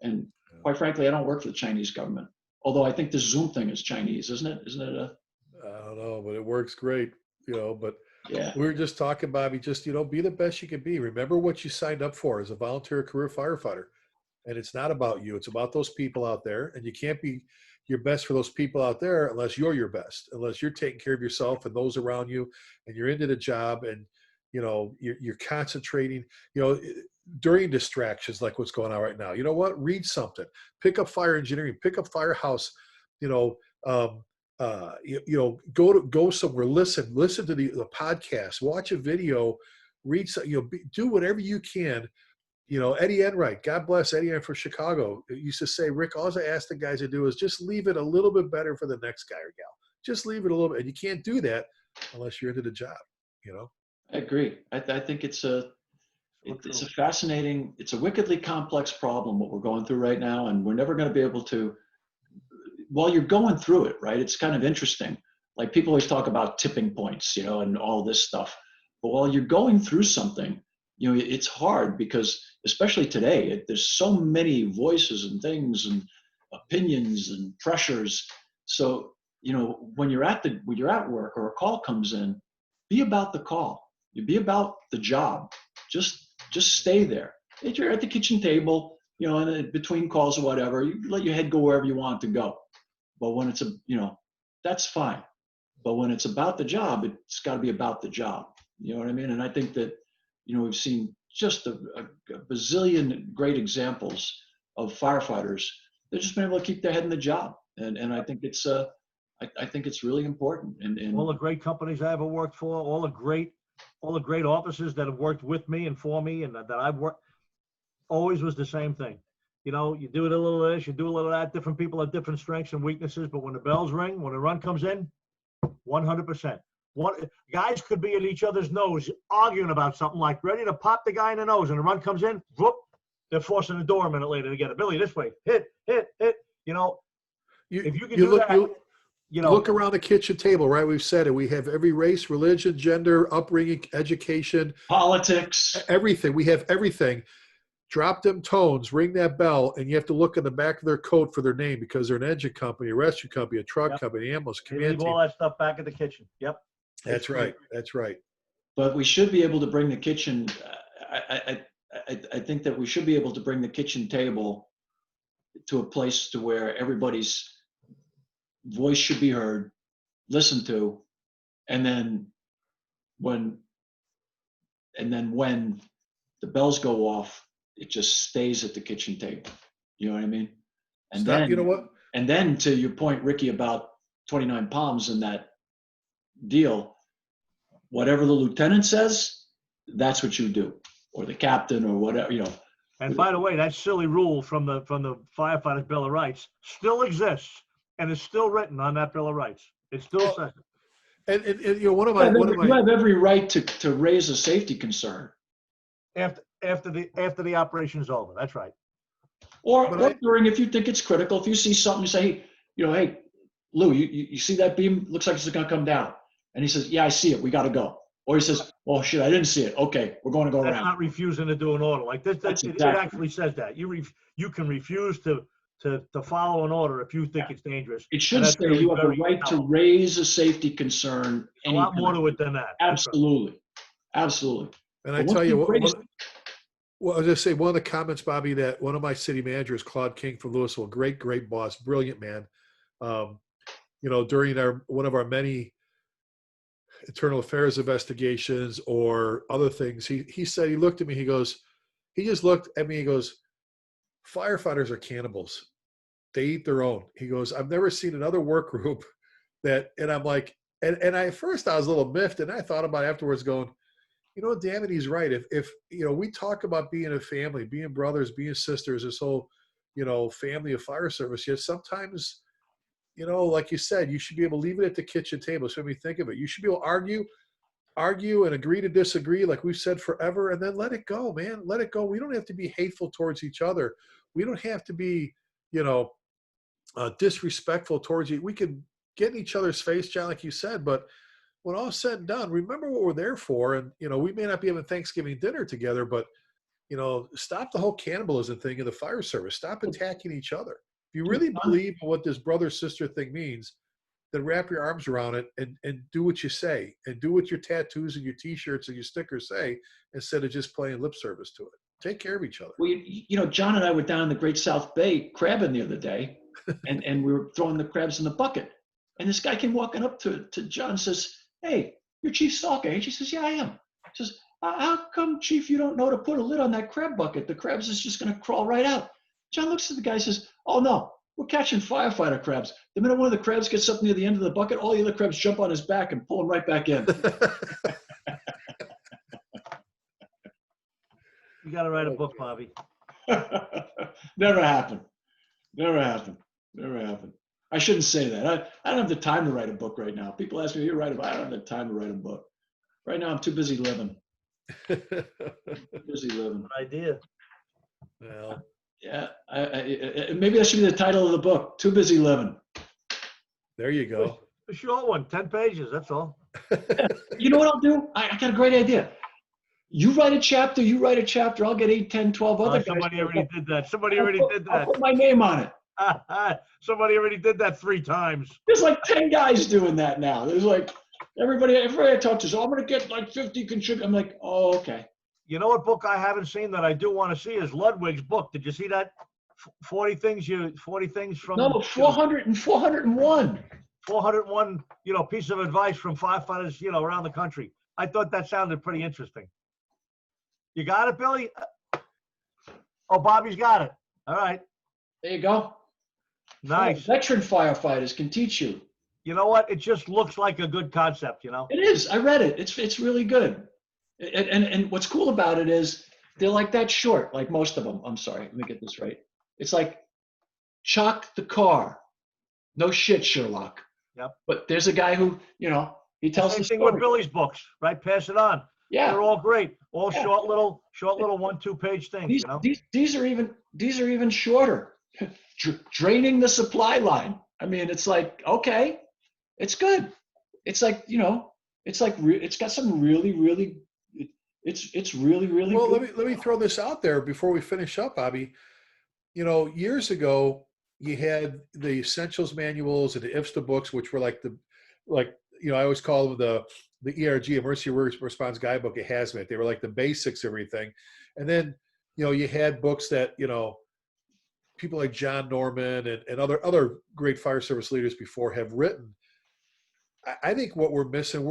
[SPEAKER 1] And quite frankly, I don't work for the Chinese government. Although I think this Zoom thing is Chinese, isn't it? Isn't it
[SPEAKER 2] I don't know, but it works great, you know. But
[SPEAKER 1] yeah.
[SPEAKER 2] we were just talking, Bobby, just, you know, be the best you can be. Remember what you signed up for as a volunteer career firefighter. And it's not about you. It's about those people out there. And you can't be your best for those people out there unless you're your best, unless you're taking care of yourself and those around you, and you're into the job, and, you know, you're concentrating, you know, during distractions like what's going on right now. You know what? Read something. Pick up fire engineering. Pick up firehouse. You know, you know, go somewhere. Listen to the podcast. Watch a video. Read. You know, do whatever you can. You know, Eddie Enright, God bless Eddie Enright from Chicago, used to say, Rick, all I ask the guys to do is just leave it a little bit better for the next guy or gal. Just leave it a little bit. And you can't do that unless you're into the job, you know?
[SPEAKER 1] I agree. I think it's a fascinating, it's a wickedly complex problem, what we're going through right now. And we're never going to be able to, while you're going through it, right? It's kind of interesting. Like people always talk about tipping points, you know, and all this stuff. But while you're going through something, you know, it's hard because, especially today, there's so many voices and things and opinions and pressures. So, you know, when you're at work or a call comes in, be about the call. You be about the job. Just stay there. If you're at the kitchen table, you know, and between calls or whatever, you let your head go wherever you want to go. But when it's you know, that's fine. But when it's about the job, it's got to be about the job. You know what I mean? And I think that, you know, we've seen just a bazillion great examples of firefighters that just been able to keep their head in the job, and I think it's I think it's really important. And
[SPEAKER 3] All the great companies I ever worked for, all the great officers that have worked with me and for me, and that I've worked, always was the same thing. You know, you do it a little of this, you do a little of that. Different people have different strengths and weaknesses, but when the bells ring, when the run comes in, 100%. Guys could be at each other's nose arguing about something, like ready to pop the guy in the nose, and the run comes in, whoop, they're forcing the door a minute later to get it. Billy, this way, hit. You know, if you can do that, you know.
[SPEAKER 2] Look around the kitchen table, right? We've said it. We have every race, religion, gender, upbringing, education,
[SPEAKER 1] politics,
[SPEAKER 2] everything. We have everything. Drop them tones, ring that bell, and you have to look in the back of their coat for their name, because they're an engine company, a rescue company, a truck company, ambulance, command
[SPEAKER 3] leave
[SPEAKER 2] team.
[SPEAKER 3] all that stuff back in the kitchen. Yep.
[SPEAKER 2] That's right. That's right.
[SPEAKER 1] But we should be able to bring the kitchen. I think that we should be able to bring the kitchen table to a place to where everybody's voice should be heard, listened to, and then when the bells go off, it just stays at the kitchen table. You know what I mean? And
[SPEAKER 2] Stop. You know
[SPEAKER 1] then,
[SPEAKER 2] what?
[SPEAKER 1] and then to your point, Ricky, about 29 Palms and that deal, whatever the lieutenant says, that's what you do, or the captain, or whatever, you know.
[SPEAKER 3] And by the way, that silly rule from the Firefighters Bill of Rights still exists and is still written on that Bill of Rights. It still says it.
[SPEAKER 2] And you know, one of
[SPEAKER 1] You
[SPEAKER 2] my
[SPEAKER 1] have every right to raise a safety concern,
[SPEAKER 3] After the operation is over. That's right.
[SPEAKER 1] or during, if you think it's critical. If you see something, you say, hey, you know, hey, Lou, you see that beam? Looks like it's going to come down. And he says, yeah, I see it. We got to go. Or he says, oh shit, I didn't see it. Okay, we're going to go
[SPEAKER 3] That's
[SPEAKER 1] around.
[SPEAKER 3] not refusing to do an order like this. It actually says that you can refuse to follow an order if you think it's dangerous.
[SPEAKER 1] It should say you have the right to raise a safety concern.
[SPEAKER 3] A lot more to it than that.
[SPEAKER 1] Absolutely, absolutely.
[SPEAKER 2] And I tell you what, well, I was just say one of the comments, Bobby, that one of my city managers, Claude King from Louisville, great boss, brilliant man. You know, during one of our many internal affairs investigations or other things, he said, he looked at me, he just looked at me, he goes, firefighters are cannibals. They eat their own. He goes, I've never seen another work group that, and I'm like, and at first I was a little miffed, and I thought about it afterwards going, you know, damn it, he's right. If you know, we talk about being a family, being brothers, being sisters, this whole, you know, family of fire service, yet sometimes, you know, like you said, you should be able to leave it at the kitchen table. So when you think of it, you should be able to argue and agree to disagree, like we've said forever, and then let it go, man. Let it go. We don't have to be hateful towards each other. We don't have to be, you know, disrespectful towards you. We can get in each other's face, John, like you said, but when all said and done, remember what we're there for. And, you know, we may not be having Thanksgiving dinner together, but, you know, stop the whole cannibalism thing in the fire service. Stop attacking each other. If you really believe in what this brother-sister thing means, then wrap your arms around it and do what you say, and do what your tattoos and your T-shirts and your stickers say, instead of just playing lip service to it. Take care of each other.
[SPEAKER 1] Well, you know, John and I were down in the Great South Bay crabbing the other day, and we were throwing the crabs in the bucket. And this guy came walking up to John and says, hey, you're Chief Salka, ain't you? He says, yeah, I am. He says, how come, Chief, you don't know to put a lid on that crab bucket? The crabs is just going to crawl right out. John looks at the guy and says, oh, no, we're catching firefighter crabs. The minute one of the crabs gets up near the end of the bucket, all the other crabs jump on his back and pull him right back in.
[SPEAKER 3] You got to write a book, Bobby.
[SPEAKER 1] Never happened. Never happened. Never happened. I shouldn't say that. I don't have the time to write a book right now. People ask me, you write a book? I don't have the time to write a book. Right now, I'm too busy living. Busy living.
[SPEAKER 3] Good idea.
[SPEAKER 2] Well,
[SPEAKER 1] yeah. Maybe that should be the title of the book. Too busy living.
[SPEAKER 2] There you go.
[SPEAKER 3] A short one, 10 pages. That's all.
[SPEAKER 1] You know what I'll do? I got a great idea. You write a chapter. I'll get 8, 10, 12 other guys.
[SPEAKER 3] Somebody already did that. Somebody already did
[SPEAKER 1] I'll
[SPEAKER 3] that.
[SPEAKER 1] put my name on it.
[SPEAKER 3] Somebody already did that 3 times.
[SPEAKER 1] There's like 10 guys doing that now. There's like everybody I talk to, so I'm going to get like 50 contributors. I'm like, oh, okay.
[SPEAKER 3] You know what book I haven't seen that I do want to see is Ludwig's book. Did you see that? 40 things from.
[SPEAKER 1] No, 400 and 401.
[SPEAKER 3] 401, you know, piece of advice from firefighters, you know, around the country. I thought that sounded pretty interesting. You got it, Billy? Oh, Bobby's got it. All right.
[SPEAKER 1] There you go.
[SPEAKER 3] Nice.
[SPEAKER 1] Veteran firefighters can teach you.
[SPEAKER 3] You know what? It just looks like a good concept, you know?
[SPEAKER 1] It is. I read it. It's really good. And what's cool about it is they're like that short, like most of them. I'm sorry. Let me get this right. It's like Chalk the car. No shit, Sherlock.
[SPEAKER 3] Yep.
[SPEAKER 1] But there's a guy who, you know, he tells
[SPEAKER 3] Same
[SPEAKER 1] the
[SPEAKER 3] thing
[SPEAKER 1] story.
[SPEAKER 3] with Billy's books, right? Pass it on.
[SPEAKER 1] Yeah.
[SPEAKER 3] They're all great. All
[SPEAKER 1] Yeah.
[SPEAKER 3] short little 1-2 page things, you know?
[SPEAKER 1] These are even shorter. Draining the supply line. I mean, it's like, okay, it's good. It's like, you know, it's like it's got some really it's really
[SPEAKER 2] well,
[SPEAKER 1] good.
[SPEAKER 2] let me throw this out there before we finish up, Bobby. You know, years ago you had the essentials manuals and the IFSTA books, which were like you know, I always call them the ERG, Emergency Response Guidebook of Hazmat. They were like the basics of everything. And then, you know, you had books that, you know, people like John Norman and other great fire service leaders before have written. I think what we're missing,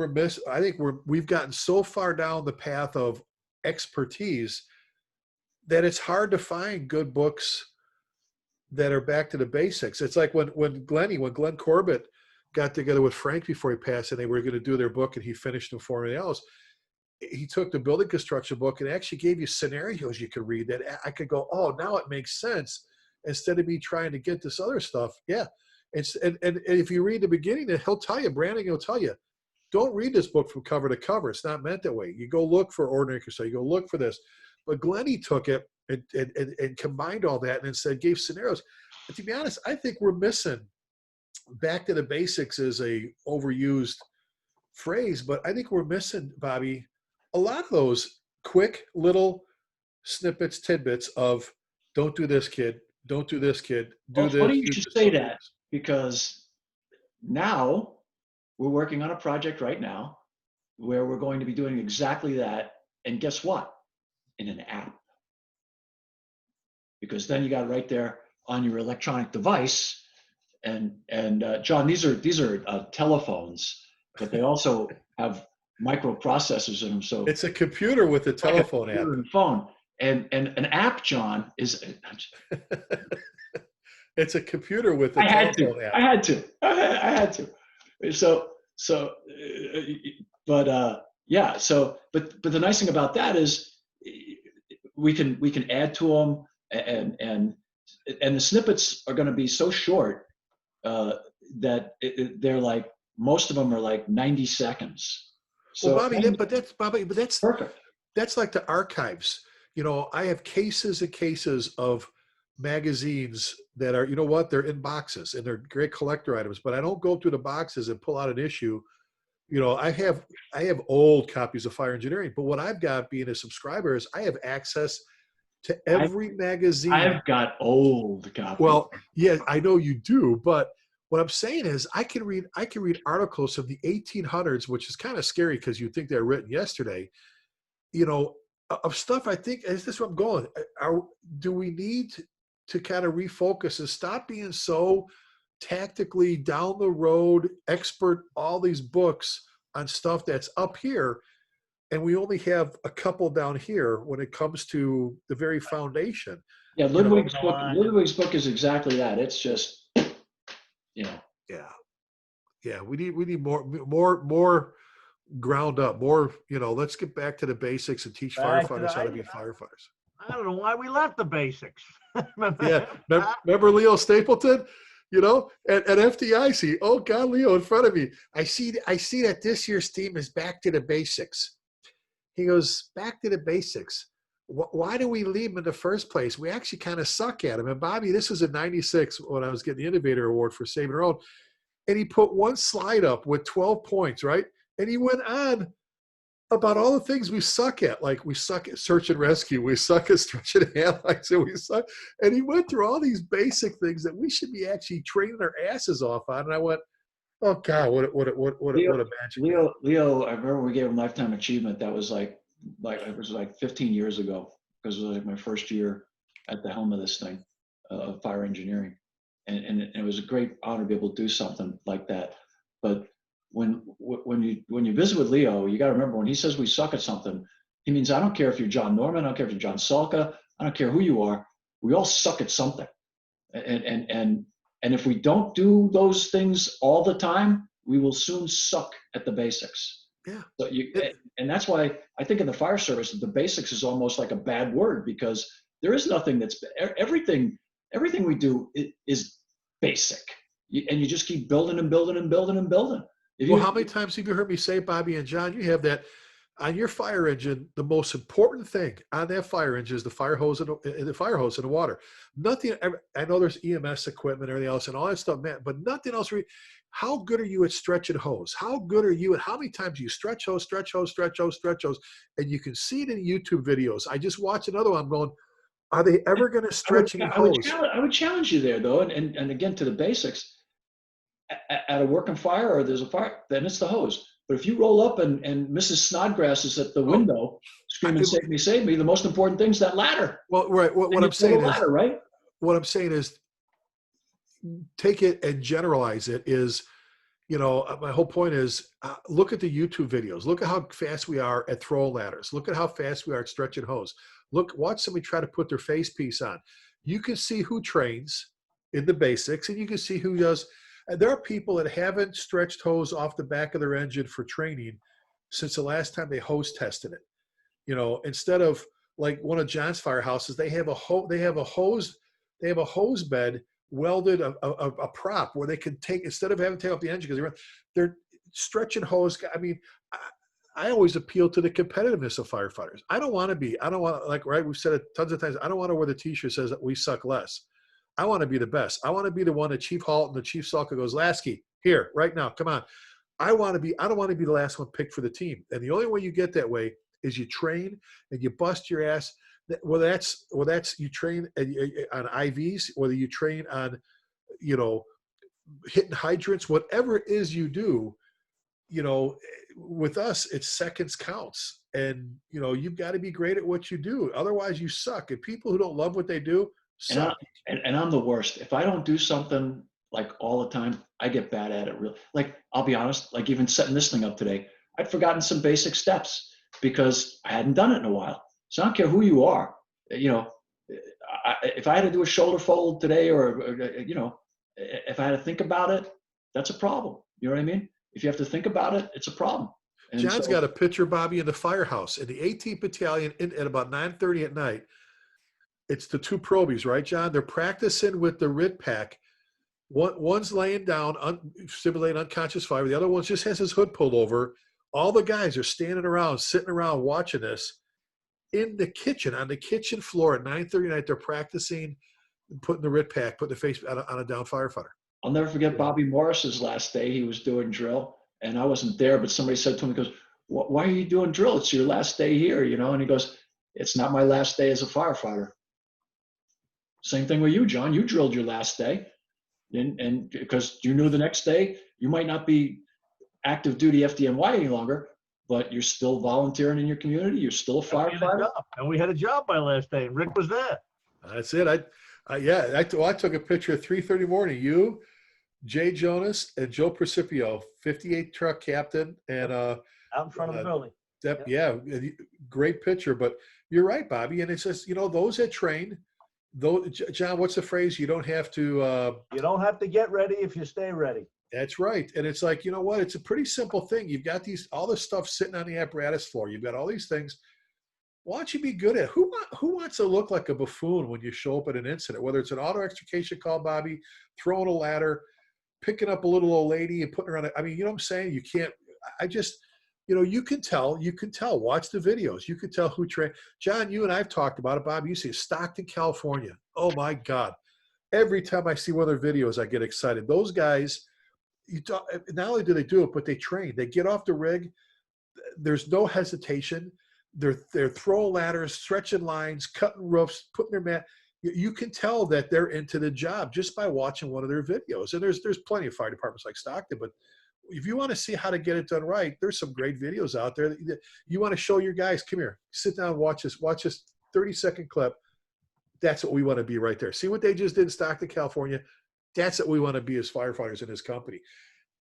[SPEAKER 2] I think we've gotten so far down the path of expertise that it's hard to find good books that are back to the basics. It's like when Glenn Corbett got together with Frank before he passed, and they were going to do their book, and he finished in Formula Else. He took the building construction book and actually gave you scenarios you could read that I could go, oh, now it makes sense, instead of me trying to get this other stuff. Yeah. And if you read the beginning, he'll tell you, Brandon will tell you, don't read this book from cover to cover. It's not meant that way. You go look for ordinary construction. You go look for this. But Glennie took it and combined all that and then said, gave scenarios. But to be honest, I think we're missing, back to the basics is a overused phrase, but I think we're missing, Bobby, a lot of those quick little snippets, tidbits of don't do this, kid. Don't do this, kid. Do
[SPEAKER 1] Well,
[SPEAKER 2] this.
[SPEAKER 1] funny you should say that, because now we're working on a project right now where we're going to be doing exactly that. And guess what? In an app. Because then you got it right there on your electronic device. And John, these are telephones, but they also have microprocessors in them. So
[SPEAKER 2] it's a computer with a telephone app.
[SPEAKER 1] And phone. And an app, John, is
[SPEAKER 2] it's a computer with a telephone app.
[SPEAKER 1] I had to. But the nice thing about that is we can add to them, and the snippets are going to be so short that they're like, most of them are like 90 seconds. So,
[SPEAKER 2] well, Bobby, that's
[SPEAKER 1] perfect.
[SPEAKER 2] That's like the archives. I have cases and cases of magazines that are, they're in boxes and they're great collector items, but I don't go through the boxes and pull out an issue. I have old copies of Fire Engineering, but what I've got, being a subscriber, is I have access to every magazine.
[SPEAKER 1] I've got old copies.
[SPEAKER 2] Well, yeah, I know you do, but what I'm saying is I can read articles of the 1800s, which is kind of scary because you think they're written yesterday, of stuff. I think, is this where I'm going? Do we need to kind of refocus and stop being so tactically down the road expert, all these books on stuff that's up here, and we only have a couple down here when it comes to the very foundation?
[SPEAKER 1] Yeah, Ludwig's book is exactly that. It's just,
[SPEAKER 2] Yeah. We need more ground up, more, let's get back to the basics and teach firefighters how to be firefighters.
[SPEAKER 3] I don't know why we left the basics.
[SPEAKER 2] Yeah. Remember Leo Stapleton, at FDIC. Oh God, Leo in front of me. I see that this year's theme is back to the basics. He goes, back to the basics. Why do we leave them in the first place? We actually kind of suck at them. And Bobby, this was in '96 when I was getting the Innovator Award for Saving Our Own. And he put one slide up with 12 points, right? And he went on about all the things we suck at. Like, we suck at search and rescue. We suck at stretch and analyze. And he went through all these basic things that we should be actually training our asses off on. And I went, oh God, what a magic.
[SPEAKER 1] Leo, I remember we gave him lifetime achievement. That was like 15 years ago, because it was like my first year at the helm of this thing, of fire engineering. And it was a great honor to be able to do something like that. But when you visit with Leo, you got to remember, when he says we suck at something, he means, I don't care if you're John Norman, I don't care if you're John Salka, I don't care who you are, we all suck at something. And if we don't do those things all the time, we will soon suck at the basics.
[SPEAKER 2] Yeah.
[SPEAKER 1] So and that's why I think in the fire service, the basics is almost like a bad word, because there is nothing that's everything we do is basic, and you just keep building and building and building and building.
[SPEAKER 2] How many times have you heard me say, Bobby and John, you have that on your fire engine? The most important thing on that fire engine is the fire hose and the water. Nothing. I know there's EMS equipment and everything else and all that stuff, man, but nothing else. How good are you at stretching hose? How good are you at how many times you stretch hose, and you can see it in YouTube videos. I just watched another one. I'm going, are they ever going to stretch any hose?
[SPEAKER 1] I would challenge you there, though, and again, to the basics. At a working fire, or there's a fire, then it's the hose. But if you roll up and Mrs. Snodgrass is at the window screaming, save me, the most important thing is that ladder.
[SPEAKER 2] Well, right. What I'm saying is,
[SPEAKER 1] ladder, right?
[SPEAKER 2] What I'm saying is, take it and generalize it. Is, my whole point is, look at the YouTube videos. Look at how fast we are at throwing ladders. Look at how fast we are at stretching hose. Watch somebody try to put their face piece on. You can see who trains in the basics, and you can see who does. And there are people that haven't stretched hose off the back of their engine for training since the last time they hose tested it. You know, instead of like one of John's firehouses, they have a hose bed welded a prop where they can take, instead of having to take off the engine because they're stretching hose. I mean, I always appeal to the competitiveness of firefighters. I don't want to, like, right, we've said it tons of times, I don't want to wear the t-shirt that says that we suck less. I want to be the best. I want to be the one that Chief Halton, the Chief Salka goes, Lasky, here, right now, come on. I don't want to be the last one picked for the team. And the only way you get that way is you train and you bust your ass. Whether that's you train on IVs, whether you train on, you know, hitting hydrants, whatever it is you do, you know, with us, it's seconds counts. And, you know, you've got to be great at what you do. Otherwise you suck. And people who don't love what they do suck.
[SPEAKER 1] And I'm the worst. If I don't do something like all the time, I get bad at it. Really, like, I'll be honest, like even setting this thing up today, I'd forgotten some basic steps because I hadn't done it in a while. So I don't care who you are. You know, if I had to do a shoulder fold today, or you know, if I had to think about it, that's a problem. You know what I mean? If you have to think about it, it's a problem. And
[SPEAKER 2] John's got a picture, Bobby, in the firehouse in the 18th Battalion at about 9:30 at night. It's the two probies, right, John? They're practicing with the RID pack. One's laying down, simulating unconscious fire. The other one just has his hood pulled over. All the guys are standing around, sitting around watching this in the kitchen, on the kitchen floor at 9:30 at night. They're practicing putting the RID pack, putting the face on a down firefighter.
[SPEAKER 1] I'll never forget Bobby Morris's last day. He was doing drill, and I wasn't there, but somebody said to him, he goes, why are you doing drill? It's your last day here, you know? And he goes, it's not my last day as a firefighter. Same thing with you, John. You drilled your last day, and because you knew the next day you might not be active duty FDNY any longer, but you're still volunteering in your community. You're still a firefighter.
[SPEAKER 3] And we had a job my last day, and Rick was there.
[SPEAKER 2] That's it. I took a picture at 3:30 morning. You, Jay Jonas, and Joe Precipio, 58 truck captain, and
[SPEAKER 3] out in front of the building.
[SPEAKER 2] Yeah, great picture. But you're right, Bobby. And it's just, you know, those that train. John, what's the phrase? You don't have to.
[SPEAKER 3] You don't have to get ready if you stay ready.
[SPEAKER 2] That's right. And it's like, you know what? It's a pretty simple thing. You've got all this stuff sitting on the apparatus floor. You've got all these things. Why don't you be good at it? Who wants to look like a buffoon when you show up at an incident? Whether it's an auto extrication call, Bobby, throwing a ladder, picking up a little old lady and putting her on. I mean, you know what I'm saying? You can't. I just. You know, you can tell, watch the videos. You can tell who trained. John, you and I've talked about it, Bob. You see Stockton, California. Oh my God. Every time I see one of their videos, I get excited. Those guys, not only do they do it, but they train. They get off the rig. There's no hesitation. They're throwing ladders, stretching lines, cutting roofs, putting their mat. You can tell that they're into the job just by watching one of their videos. And there's plenty of fire departments like Stockton, but if you want to see how to get it done right, there's some great videos out there. You want to show your guys, come here, sit down, watch this 30-second clip. That's what we want to be right there. See what they just did in Stockton, California? That's what we want to be as firefighters in this company.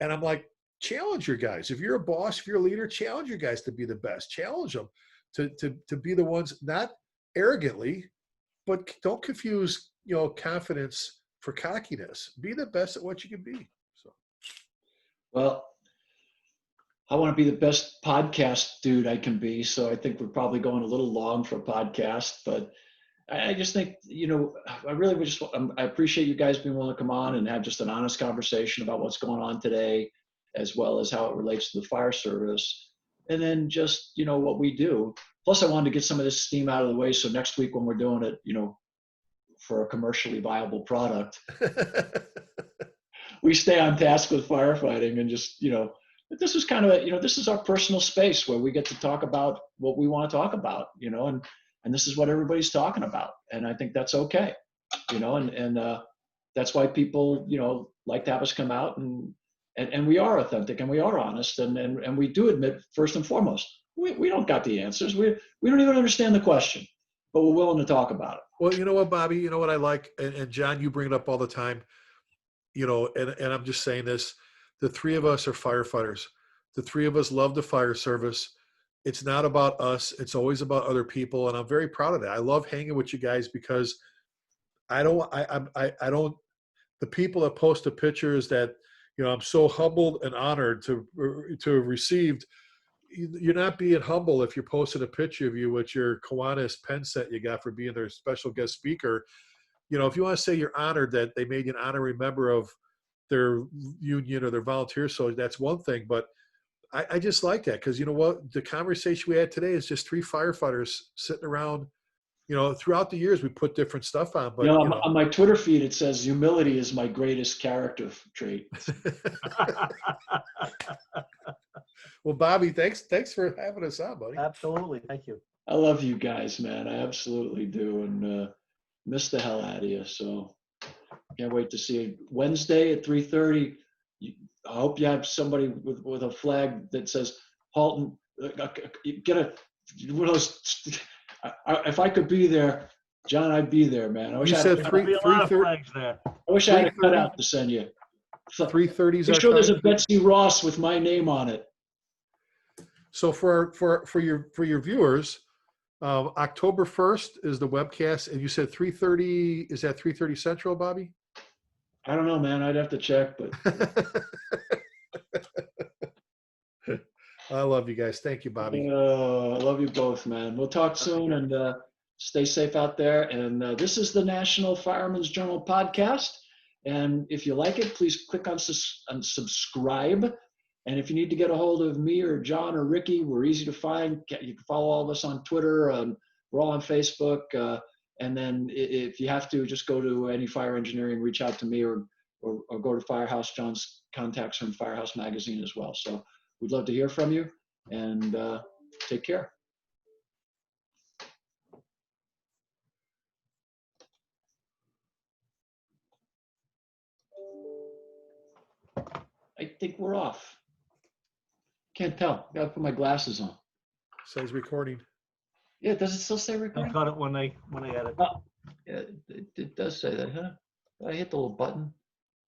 [SPEAKER 2] And I'm like, challenge your guys. If you're a boss, if you're a leader, challenge your guys to be the best. Challenge them to be the ones, not arrogantly, but don't confuse, you know, confidence for cockiness. Be the best at what you can be.
[SPEAKER 1] Well, I want to be the best podcast dude I can be. So I think we're probably going a little long for a podcast, but I just think, you know, I really would I appreciate you guys being willing to come on and have just an honest conversation about what's going on today, as well as how it relates to the fire service. And then just, you know, what we do. Plus I wanted to get some of this steam out of the way. So next week when we're doing it, you know, for a commercially viable product, we stay on task with firefighting and just, you know, this is kind of, you know, this is our personal space where we get to talk about what we want to talk about, you know, and this is what everybody's talking about. And I think that's okay, you know, and that's why people, you know, like to have us come out and we are authentic and we are honest and we do admit first and foremost, we don't got the answers. We don't even understand the question, but we're willing to talk about it.
[SPEAKER 2] Well, you know what, Bobby, you know what I like, and John, you bring it up all the time. You know, and I'm just saying this, the three of us are firefighters. The three of us love the fire service. It's not about us. It's always about other people. And I'm very proud of that. I love hanging with you guys because I don't the people that post the pictures that, I'm so humbled and honored to have received. You're not being humble if you're posting a picture of you with your Kiwanis pen set you got for being their special guest speaker. If you want to say you're honored that they made you an honorary member of their union or their volunteer, so that's one thing. But I just like that because you know what? The conversation we had today is just 3 firefighters sitting around. Throughout the years we put different stuff on, but
[SPEAKER 1] on my Twitter feed it says humility is my greatest character trait.
[SPEAKER 2] Well, Bobby, thanks for having us on, buddy.
[SPEAKER 3] Absolutely. Thank you.
[SPEAKER 1] I love you guys, man. I absolutely do, and miss the hell out of you. So can't wait to see you Wednesday at 3:30. I hope you have somebody with a flag that says Halton. Get one of those. If I could be there, John, I'd be there, man. I wish
[SPEAKER 2] You said
[SPEAKER 3] There'll be a lot of flags there.
[SPEAKER 1] I wish I had a cutout to send you.
[SPEAKER 2] 3:30 is
[SPEAKER 1] Make
[SPEAKER 2] our
[SPEAKER 1] sure there's a
[SPEAKER 2] time.
[SPEAKER 1] Betsy Ross with my name on it.
[SPEAKER 2] So for your viewers, October 1st is the webcast, and you said 3:30. Is that 3:30 Central, Bobby?
[SPEAKER 1] I don't know, man. I'd have to check, but
[SPEAKER 2] I love you guys. Thank you, Bobby.
[SPEAKER 1] I love you both, man. We'll talk soon, and stay safe out there. And this is the National Fireman's Journal podcast. And if you like it, please click on subscribe. And if you need to get a hold of me or John or Ricky, we're easy to find. You can follow all of us on Twitter. We're all on Facebook. And then if you have to, just go to any fire engineering, reach out to me or go to Firehouse. John's contacts are in Firehouse Magazine as well. So we'd love to hear from you, and take care. I think we're off. Can't tell. Gotta put my glasses on.
[SPEAKER 2] Says recording.
[SPEAKER 1] Yeah, does it still say
[SPEAKER 3] They'll
[SPEAKER 1] recording?
[SPEAKER 3] cut it when they edit.
[SPEAKER 1] Oh, yeah, it does say that, huh? I hit the little button.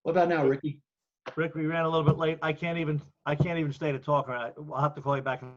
[SPEAKER 1] What about now, Ricky?
[SPEAKER 3] Rick, we ran a little bit late. I can't even stay to talk. I'll have to call you back in